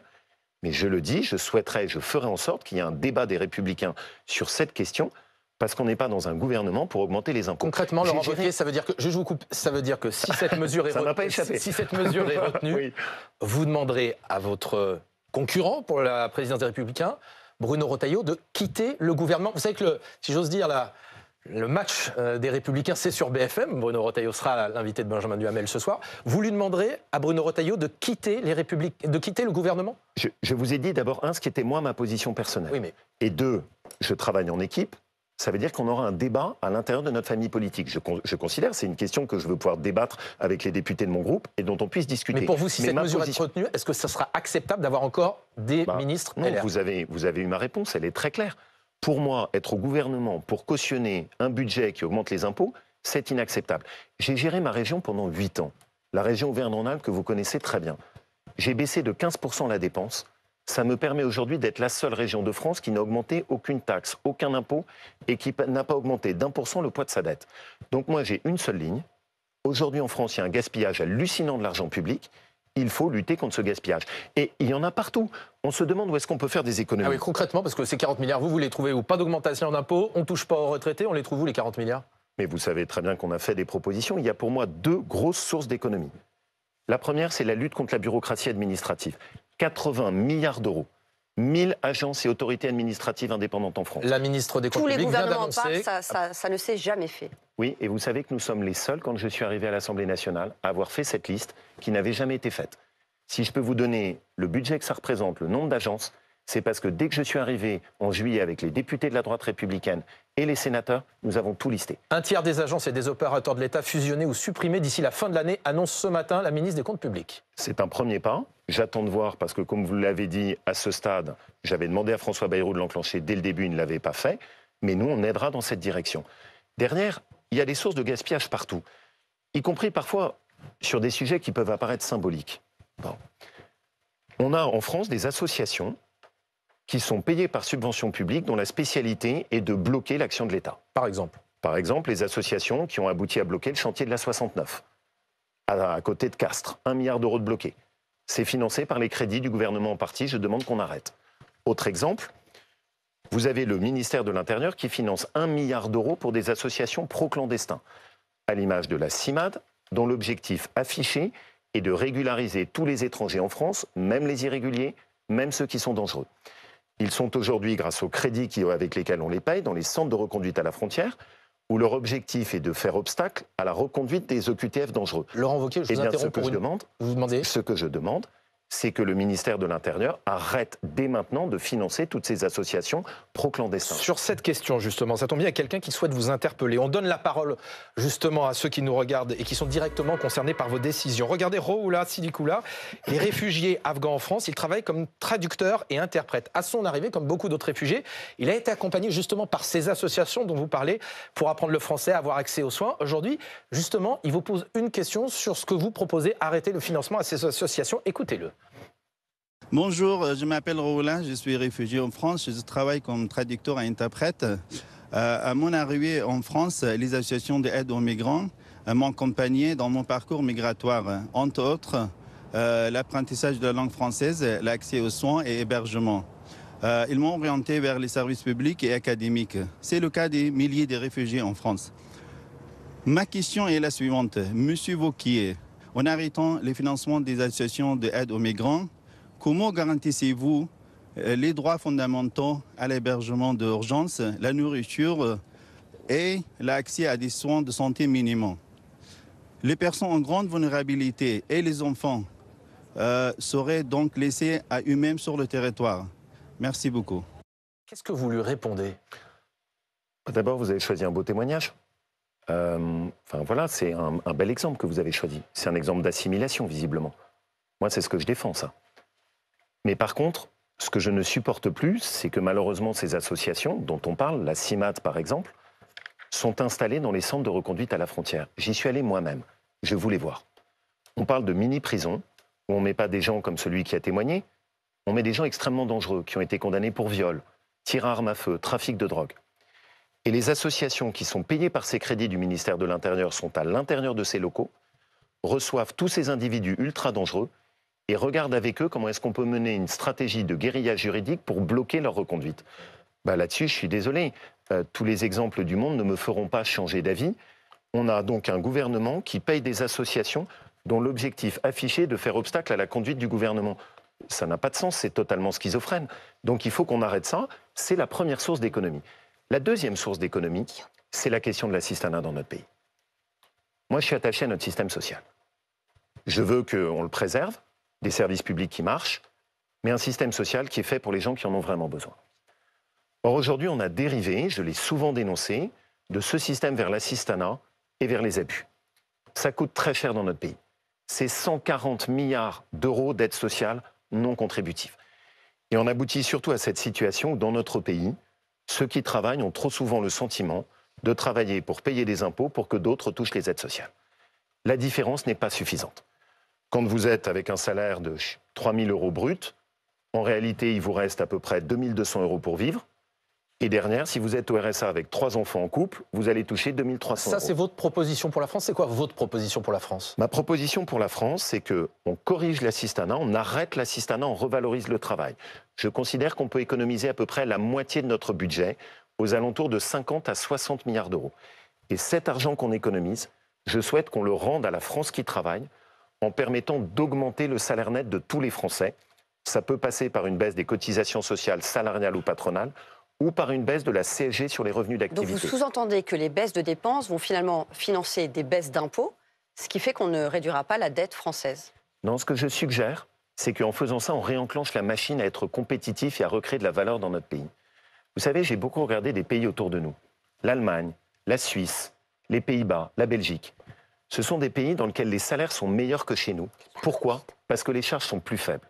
mais je le dis, je souhaiterais, je ferai en sorte qu'il y ait un débat des Républicains sur cette question, Parce qu'on n'est pas dans un gouvernement pour augmenter les impôts. Concrètement, Laurent Wauquiez, ça veut dire que, je vous coupe, ça veut dire que si cette mesure est retenue, vous demanderez à votre concurrent pour la présidence des Républicains, Bruno Retailleau, de quitter le gouvernement. Vous savez que, si j'ose dire, le match des Républicains, c'est sur BFM. Bruno Retailleau sera l'invité de Benjamin Duhamel ce soir. Vous lui demanderez à Bruno Retailleau de quitter le gouvernement ? Je vous ai dit d'abord, ce qui était moi ma position personnelle. Oui, mais... Et deux, je travaille en équipe. Ça veut dire qu'on aura un débat à l'intérieur de notre famille politique. Je considère, c'est une question que je veux pouvoir débattre avec les députés de mon groupe et dont on puisse discuter. Mais pour vous, si cette mesure est retenue, est-ce que ça sera acceptable d'avoir encore des ministres non, LR ? vous avez eu ma réponse, elle est très claire. Pour moi, être au gouvernement pour cautionner un budget qui augmente les impôts, c'est inacceptable. J'ai géré ma région pendant 8 ans. La région Auvergne-Rhône-Alpes que vous connaissez très bien. J'ai baissé de 15% la dépense. Ça me permet aujourd'hui d'être la seule région de France qui n'a augmenté aucune taxe, aucun impôt, et qui n'a pas augmenté d'1% le poids de sa dette. Donc moi, j'ai une seule ligne. Aujourd'hui, en France, il y a un gaspillage hallucinant de l'argent public. Il faut lutter contre ce gaspillage. Et il y en a partout. On se demande où est-ce qu'on peut faire des économies. Ah oui, concrètement, parce que ces 40 milliards, vous les trouvez où ? Pas d'augmentation d'impôts, on ne touche pas aux retraités, on les trouve où les 40 milliards ? Mais vous savez très bien qu'on a fait des propositions. Il y a pour moi 2 grosses sources d'économies. La première, c'est la lutte contre la bureaucratie administrative. 80 milliards d'euros. 1000 agences et autorités administratives indépendantes en France. La ministre des Comptes publics vient d'annoncer... Tous les gouvernements parlent, ça ne s'est jamais fait. Oui, et vous savez que nous sommes les seuls, quand je suis arrivé à l'Assemblée nationale, à avoir fait cette liste qui n'avait jamais été faite. Si je peux vous donner le budget que ça représente, le nombre d'agences, c'est parce que dès que je suis arrivé en juillet avec les députés de la droite républicaine et les sénateurs, nous avons tout listé. Un tiers des agences et des opérateurs de l'État fusionnés ou supprimés d'ici la fin de l'année, annonce ce matin la ministre des Comptes publics. C'est un premier pas. J'attends de voir, parce que comme vous l'avez dit, à ce stade, j'avais demandé à François Bayrou de l'enclencher dès le début, il ne l'avait pas fait. Mais nous, on aidera dans cette direction. Derrière, il y a des sources de gaspillage partout, y compris parfois sur des sujets qui peuvent apparaître symboliques. Bon. On a en France des associations qui sont payées par subvention publique dont la spécialité est de bloquer l'action de l'État. Par exemple, les associations qui ont abouti à bloquer le chantier de la 69, à côté de Castres, 1 milliard d'euros de bloqués. C'est financé par les crédits du gouvernement en partie, je demande qu'on arrête. Autre exemple, vous avez le ministère de l'Intérieur qui finance 1 milliard d'euros pour des associations pro-clandestins, à l'image de la CIMAD, dont l'objectif affiché est de régulariser tous les étrangers en France, même les irréguliers, même ceux qui sont dangereux. Ils sont aujourd'hui, grâce aux crédits avec lesquels on les paye, dans les centres de reconduite à la frontière, où leur objectif est de faire obstacle à la reconduite des OQTF dangereux. Laurent Wauquiez, je vous interromps pour Ce que je demande, c'est que le ministère de l'Intérieur arrête dès maintenant de financer toutes ces associations pro-clandestins. Sur cette question, justement, ça tombe bien, il y a quelqu'un qui souhaite vous interpeller. On donne la parole, justement, à ceux qui nous regardent et qui sont directement concernés par vos décisions. Regardez Rohoula Sidikoula, les réfugiés afghans en France, il travaille comme traducteur et interprète. À son arrivée, comme beaucoup d'autres réfugiés, il a été accompagné justement par ces associations dont vous parlez pour apprendre le français, avoir accès aux soins. Aujourd'hui, justement, il vous pose une question sur ce que vous proposez, arrêter le financement à ces associations. Écoutez-le. Bonjour, je m'appelle Roland, je suis réfugié en France, je travaille comme traducteur et interprète. À mon arrivée en France, les associations d'aide aux migrants m'ont accompagné dans mon parcours migratoire, entre autres l'apprentissage de la langue française, l'accès aux soins et hébergement. Ils m'ont orienté vers les services publics et académiques. C'est le cas des milliers de réfugiés en France. Ma question est la suivante. Monsieur Wauquiez, en arrêtant les financements des associations d'aide aux migrants, comment garantissez-vous les droits fondamentaux à l'hébergement d'urgence, la nourriture et l'accès à des soins de santé minimaux? Les personnes en grande vulnérabilité et les enfants seraient donc laissés à eux-mêmes sur le territoire. Merci beaucoup. Qu'est-ce que vous lui répondez? D'abord, vous avez choisi un beau témoignage. Voilà, c'est un bel exemple que vous avez choisi. C'est un exemple d'assimilation, visiblement. Moi, c'est ce que je défends, ça. Mais par contre, ce que je ne supporte plus, c'est que malheureusement, ces associations dont on parle, la CIMAD par exemple, sont installées dans les centres de reconduite à la frontière. J'y suis allé moi-même. Je voulais voir. On parle de mini-prisons, où on ne met pas des gens comme celui qui a témoigné, on met des gens extrêmement dangereux, qui ont été condamnés pour viol, tir à arme à feu, trafic de drogue. Et les associations qui sont payées par ces crédits du ministère de l'Intérieur sont à l'intérieur de ces locaux, reçoivent tous ces individus ultra dangereux et regardent avec eux comment est-ce qu'on peut mener une stratégie de guérilla juridique pour bloquer leur reconduite. Là-dessus, je suis désolé. tous les exemples du monde ne me feront pas changer d'avis. On a donc un gouvernement qui paye des associations dont l'objectif affiché est de faire obstacle à la conduite du gouvernement. Ça n'a pas de sens, c'est totalement schizophrène. Donc il faut qu'on arrête ça. C'est la première source d'économie. La deuxième source d'économie, c'est la question de l'assistanat dans notre pays. Moi, je suis attaché à notre système social. Je veux qu'on le préserve, des services publics qui marchent, mais un système social qui est fait pour les gens qui en ont vraiment besoin. Or, aujourd'hui, on a dérivé, je l'ai souvent dénoncé, de ce système vers l'assistanat et vers les abus. Ça coûte très cher dans notre pays. C'est 140 milliards d'euros d'aide sociale non contributive. Et on aboutit surtout à cette situation où, dans notre pays, ceux qui travaillent ont trop souvent le sentiment de travailler pour payer des impôts pour que d'autres touchent les aides sociales. La différence n'est pas suffisante. Quand vous êtes avec un salaire de 3 000 euros brut, en réalité, il vous reste à peu près 2 200 euros pour vivre. Et dernière, si vous êtes au RSA avec 3 enfants en couple, vous allez toucher 2 300 euros. Ça, c'est votre proposition pour la France. C'est quoi votre proposition pour la France? Ma proposition pour la France, c'est qu'on corrige l'assistanat, on arrête l'assistanat, on revalorise le travail. Je considère qu'on peut économiser à peu près la moitié de notre budget, aux alentours de 50 à 60 milliards d'euros. Et cet argent qu'on économise, je souhaite qu'on le rende à la France qui travaille, en permettant d'augmenter le salaire net de tous les Français. Ça peut passer par une baisse des cotisations sociales salariales ou patronales, ou par une baisse de la CSG sur les revenus d'activité. Donc vous sous-entendez que les baisses de dépenses vont finalement financer des baisses d'impôts, ce qui fait qu'on ne réduira pas la dette française? Non, ce que je suggère, c'est qu'en faisant ça, on réenclenche la machine à être compétitif et à recréer de la valeur dans notre pays. Vous savez, j'ai beaucoup regardé des pays autour de nous. L'Allemagne, la Suisse, les Pays-Bas, la Belgique. Ce sont des pays dans lesquels les salaires sont meilleurs que chez nous. Pourquoi? Parce que les charges sont plus faibles.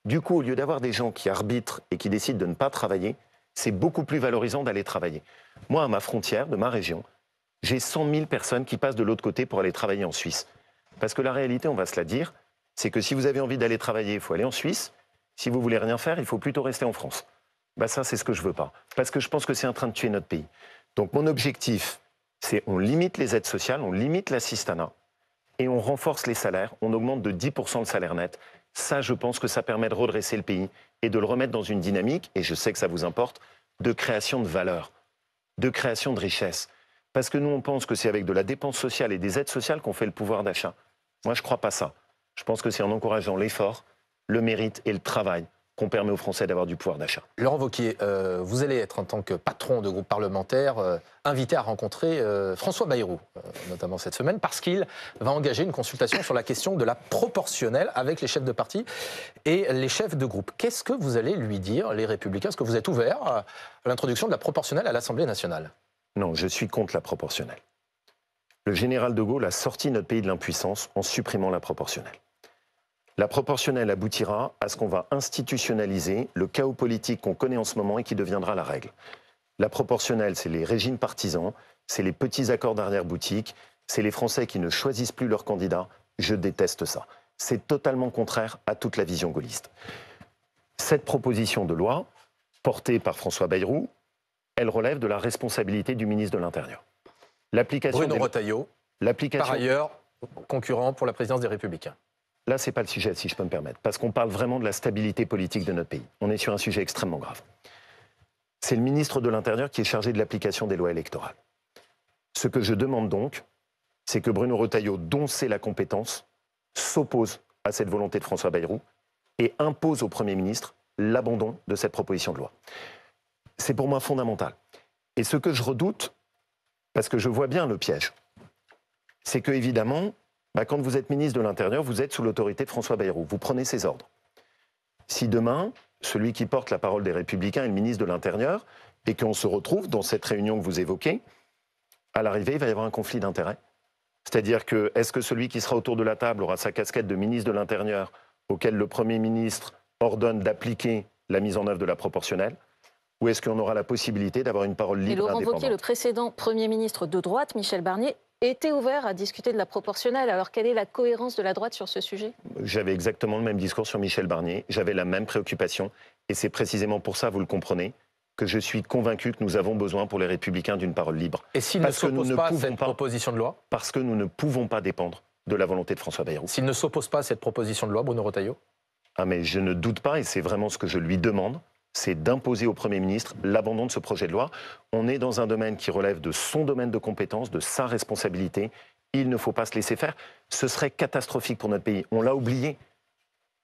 Du coup, au lieu d'avoir des gens qui arbitrent et qui décident de ne pas travailler, c'est beaucoup plus valorisant d'aller travailler. Moi, à ma frontière, de ma région, j'ai 100 000 personnes qui passent de l'autre côté pour aller travailler en Suisse. Parce que la réalité, on va se la dire, c'est que si vous avez envie d'aller travailler, il faut aller en Suisse. Si vous voulez rien faire, il faut plutôt rester en France. Ben ça, c'est ce que je veux pas. Parce que je pense que c'est en train de tuer notre pays. Donc mon objectif, c'est on limite les aides sociales, on limite l'assistanat et on renforce les salaires, on augmente de 10% le salaire net. Ça, je pense que ça permet de redresser le pays et de le remettre dans une dynamique, et je sais que ça vous importe, de création de valeur, de création de richesse. Parce que nous, on pense que c'est avec de la dépense sociale et des aides sociales qu'on fait le pouvoir d'achat. Moi, je ne crois pas ça. Je pense que c'est en encourageant l'effort, le mérite et le travail qu'on permet aux Français d'avoir du pouvoir d'achat. Laurent Wauquiez, vous allez être, en tant que patron de groupe parlementaire, invité à rencontrer François Bayrou, notamment cette semaine, parce qu'il va engager une consultation sur la question de la proportionnelle avec les chefs de parti et les chefs de groupe. Qu'est-ce que vous allez lui dire, les Républicains? Est-ce que vous êtes ouvert à l'introduction de la proportionnelle à l'Assemblée nationale? Non, je suis contre la proportionnelle. Le général de Gaulle a sorti notre pays de l'impuissance en supprimant la proportionnelle. La proportionnelle aboutira à ce qu'on va institutionnaliser le chaos politique qu'on connaît en ce moment et qui deviendra la règle. La proportionnelle, c'est les régimes partisans, c'est les petits accords d'arrière-boutique, c'est les Français qui ne choisissent plus leurs candidats. Je déteste ça. C'est totalement contraire à toute la vision gaulliste. Cette proposition de loi, portée par François Bayrou, elle relève de la responsabilité du ministre de l'Intérieur. Bruno Retailleau, par ailleurs, concurrent pour la présidence des Républicains. Là, ce n'est pas le sujet, si je peux me permettre, parce qu'on parle vraiment de la stabilité politique de notre pays. On est sur un sujet extrêmement grave. C'est le ministre de l'Intérieur qui est chargé de l'application des lois électorales. Ce que je demande donc, c'est que Bruno Retailleau, dont c'est la compétence, s'oppose à cette volonté de François Bayrou et impose au Premier ministre l'abandon de cette proposition de loi. C'est pour moi fondamental. Et ce que je redoute, parce que je vois bien le piège, c'est que, évidemment, quand vous êtes ministre de l'Intérieur, vous êtes sous l'autorité de François Bayrou. Vous prenez ses ordres. Si demain, celui qui porte la parole des Républicains est le ministre de l'Intérieur, et qu'on se retrouve dans cette réunion que vous évoquez, à l'arrivée, il va y avoir un conflit d'intérêts. C'est-à-dire que, est-ce que celui qui sera autour de la table aura sa casquette de ministre de l'Intérieur, auquel le Premier ministre ordonne d'appliquer la mise en œuvre de la proportionnelle, ou est-ce qu'on aura la possibilité d'avoir une parole libre et indépendante? Laurent Wauquiez, le précédent Premier ministre de droite, Michel Barnier, était ouvert à discuter de la proportionnelle. Alors, quelle est la cohérence de la droite sur ce sujet? J'avais exactement le même discours sur Michel Barnier. J'avais la même préoccupation. Et c'est précisément pour ça, vous le comprenez, que je suis convaincu que nous avons besoin pour les Républicains d'une parole libre. Et s'il ne s'oppose pas à cette proposition de loi? Parce que nous ne pouvons pas dépendre de la volonté de François Bayrou. S'il ne s'oppose pas à cette proposition de loi, Bruno Retailleau? Ah mais je ne doute pas, et c'est vraiment ce que je lui demande, c'est d'imposer au Premier ministre l'abandon de ce projet de loi. On est dans un domaine qui relève de son domaine de compétence, de sa responsabilité. Il ne faut pas se laisser faire. Ce serait catastrophique pour notre pays. On l'a oublié.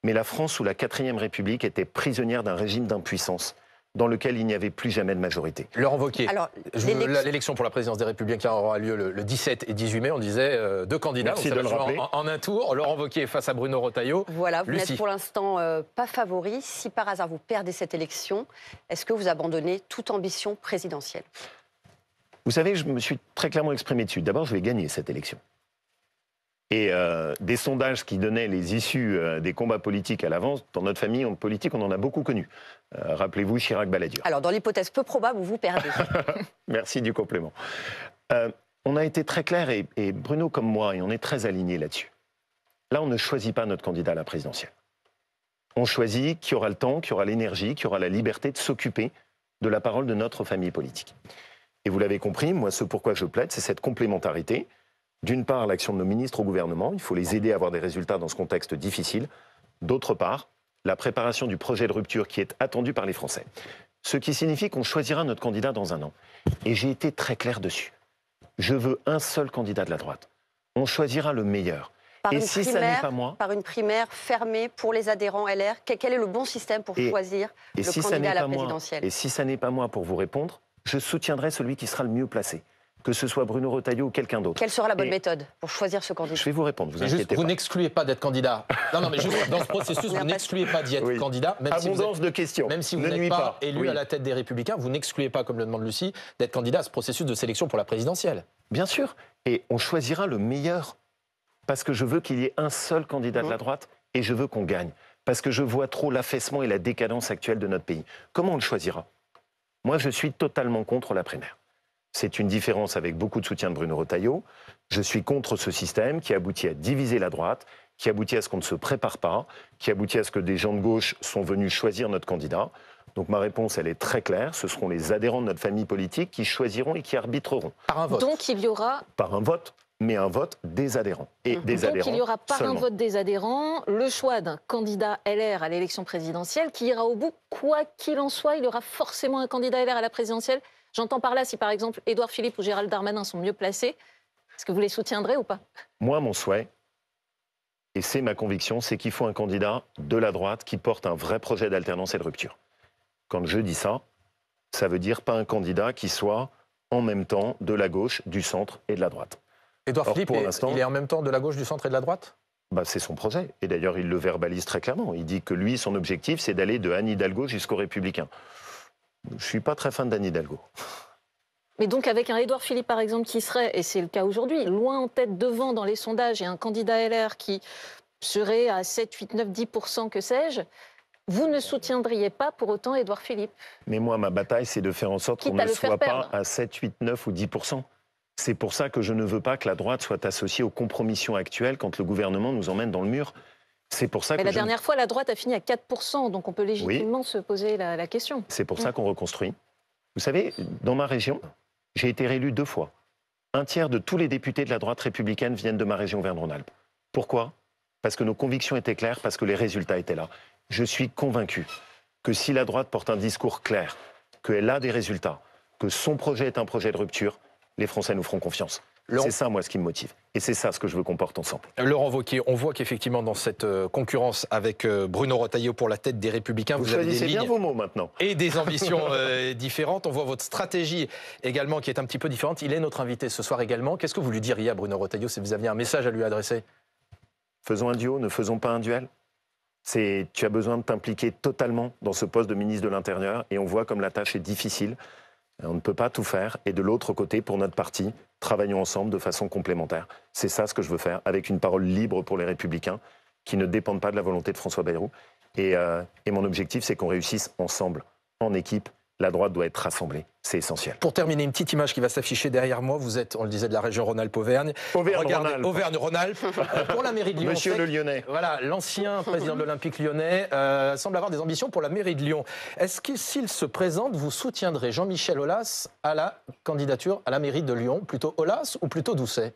Mais la France, sous la 4e République, était prisonnière d'un régime d'impuissance dans lequel il n'y avait plus jamais de majorité. Laurent Wauquiez, l'élection pour la présidence des Républicains aura lieu le 17 et 18 mai. On disait 2 candidats. Merci de le rappeler. En un tour, Laurent Wauquiez face à Bruno Retailleau. Voilà, vous Lucie. n'êtes pour l'instant pas favori. Si par hasard vous perdez cette élection, est-ce que vous abandonnez toute ambition présidentielle? Vous savez, je me suis très clairement exprimé dessus. D'abord, je vais gagner cette élection. Et des sondages qui donnaient les issues des combats politiques à l'avance, dans notre famille politique, on en a beaucoup connu. Rappelez-vous Chirac-Balladur. Alors, dans l'hypothèse peu probable où vous perdez. Merci du complément. On a été très clair, et Bruno comme moi, et on est très alignés là-dessus. Là, on ne choisit pas notre candidat à la présidentielle. On choisit qui aura le temps, qui aura l'énergie, qui aura la liberté de s'occuper de la parole de notre famille politique. Et vous l'avez compris, moi, ce pourquoi je plaide, c'est cette complémentarité. D'une part, l'action de nos ministres au gouvernement, il faut les aider à avoir des résultats dans ce contexte difficile. D'autre part, la préparation du projet de rupture qui est attendu par les Français. Ce qui signifie qu'on choisira notre candidat dans un an. Et j'ai été très clair dessus. Je veux un seul candidat de la droite. On choisira le meilleur. Et si ça n'est pas moi... Par une primaire fermée pour les adhérents LR, quel est le bon système pour choisir le candidat à la présidentielle? Et si ça n'est pas moi pour vous répondre, je soutiendrai celui qui sera le mieux placé. Que ce soit Bruno Retailleau ou quelqu'un d'autre. Quelle sera la bonne méthode pour choisir ce candidat? Je vais vous répondre, vous inquiétez pas. Vous n'excluez pas d'être candidat. Non, mais juste dans ce processus, vous n'excluez pas d'y être candidat. Même Abondance de questions. Même si vous n'êtes pas élu à la tête des Républicains, vous n'excluez pas, comme le demande Lucie, d'être candidat à ce processus de sélection pour la présidentielle. Bien sûr. Et on choisira le meilleur. Parce que je veux qu'il y ait un seul candidat de la droite et je veux qu'on gagne. Parce que je vois trop l'affaissement et la décadence actuelle de notre pays. Comment on le choisira? Moi, je suis totalement contre la primaire. C'est une différence avec beaucoup de soutien de Bruno Retailleau. Je suis contre ce système qui aboutit à diviser la droite, qui aboutit à ce qu'on ne se prépare pas, qui aboutit à ce que des gens de gauche sont venus choisir notre candidat. Donc ma réponse, elle est très claire. Ce seront les adhérents de notre famille politique qui choisiront et qui arbitreront. Par un vote. Donc il y aura... Par un vote, mais un vote des adhérents. Et des adhérents il y aura par seulement. un vote des adhérents le choix d'un candidat LR à l'élection présidentielle qui ira au bout. Quoi qu'il en soit, il y aura forcément un candidat LR à la présidentielle. J'entends par là, si par exemple Édouard Philippe ou Gérald Darmanin sont mieux placés, est-ce que vous les soutiendrez ou pas? Moi, mon souhait, et c'est ma conviction, c'est qu'il faut un candidat de la droite qui porte un vrai projet d'alternance et de rupture. Quand je dis ça, ça veut dire pas un candidat qui soit en même temps de la gauche, du centre et de la droite. Édouard Philippe, il est en même temps de la gauche, du centre et de la droite? C'est son projet. Et d'ailleurs, il le verbalise très clairement. Il dit que lui, son objectif, c'est d'aller de Anne Hidalgo jusqu'aux Républicains. Je ne suis pas très fan d'Anne Hidalgo. Mais donc avec un Édouard Philippe, par exemple, qui serait, et c'est le cas aujourd'hui, loin en tête devant dans les sondages, et un candidat LR qui serait à 7, 8, 9, 10%, que sais-je, vous ne soutiendriez pas pour autant Édouard Philippe? Mais moi, ma bataille, c'est de faire en sorte qu'on ne soit pas à 7, 8, 9 ou 10%. C'est pour ça que je ne veux pas que la droite soit associée aux compromissions actuelles quand le gouvernement nous emmène dans le mur. C'est pour ça Mais la dernière fois, la droite a fini à 4%, donc on peut légitimement se poser la question. C'est pour ça qu'on reconstruit. Vous savez, dans ma région, j'ai été réélu 2 fois. Un tiers de tous les députés de la droite républicaine viennent de ma région Auvergne-Rhône-Alpes. Pourquoi? Parce que nos convictions étaient claires, parce que les résultats étaient là. Je suis convaincu que si la droite porte un discours clair, qu'elle a des résultats, que son projet est un projet de rupture, les Français nous feront confiance. C'est ça, moi, ce qui me motive. Et c'est ça, ce que je veux qu'on porte ensemble. Laurent Wauquiez, on voit qu'effectivement, dans cette concurrence avec Bruno Retailleau pour la tête des Républicains, vous avez des lignes bien vos mots maintenant. Et des ambitions différentes. On voit votre stratégie également qui est un petit peu différente. Il est notre invité ce soir également. Qu'est-ce que vous lui diriez à Bruno Retailleau si vous aviez un message à lui adresser? Faisons un duo, ne faisons pas un duel. Tu as besoin de t'impliquer totalement dans ce poste de ministre de l'Intérieur. Et on voit comme la tâche est difficile. On ne peut pas tout faire. Et de l'autre côté, pour notre parti, travaillons ensemble de façon complémentaire. C'est ça ce que je veux faire, avec une parole libre pour les Républicains, qui ne dépendent pas de la volonté de François Bayrou. Et mon objectif, c'est qu'on réussisse ensemble, en équipe. La droite doit être rassemblée, c'est essentiel. Pour terminer, une petite image qui va s'afficher derrière moi. Vous êtes, on le disait, de la région Rhône-Alpes-Auvergne. Auvergne-Rhône-Alpes. Pour la mairie de Lyon. Monsieur le Lyonnais. Voilà, l'ancien président de l'Olympique lyonnais semble avoir des ambitions pour la mairie de Lyon. Est-ce que s'il se présente, vous soutiendrez Jean-Michel Aulas à la candidature à la mairie de Lyon? Plutôt Aulas ou plutôt Doucet?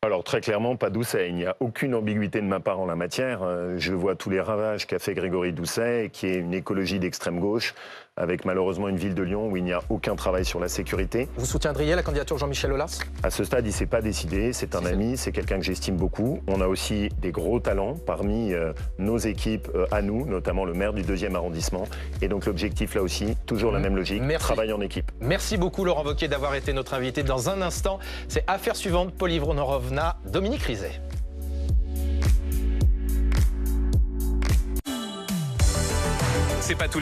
Alors très clairement, pas Doucet. Il n'y a aucune ambiguïté de ma part en la matière. Je vois tous les ravages qu'a fait Grégory Doucet, qui est une écologie d'extrême gauche, avec malheureusement une ville de Lyon où il n'y a aucun travail sur la sécurité. Vous soutiendriez la candidature de Jean-Michel Aulas? À ce stade, il ne s'est pas décidé. C'est un ami, c'est quelqu'un que j'estime beaucoup. On a aussi des gros talents parmi nos équipes à nous, notamment le maire du 2e arrondissement. Et donc l'objectif là aussi, toujours la même logique, travail en équipe. Merci beaucoup Laurent Wauquiez d'avoir été notre invité. Dans un instant, c'est Affaire suivante, Polivrona, Dominique Rizet. C'est pas tout.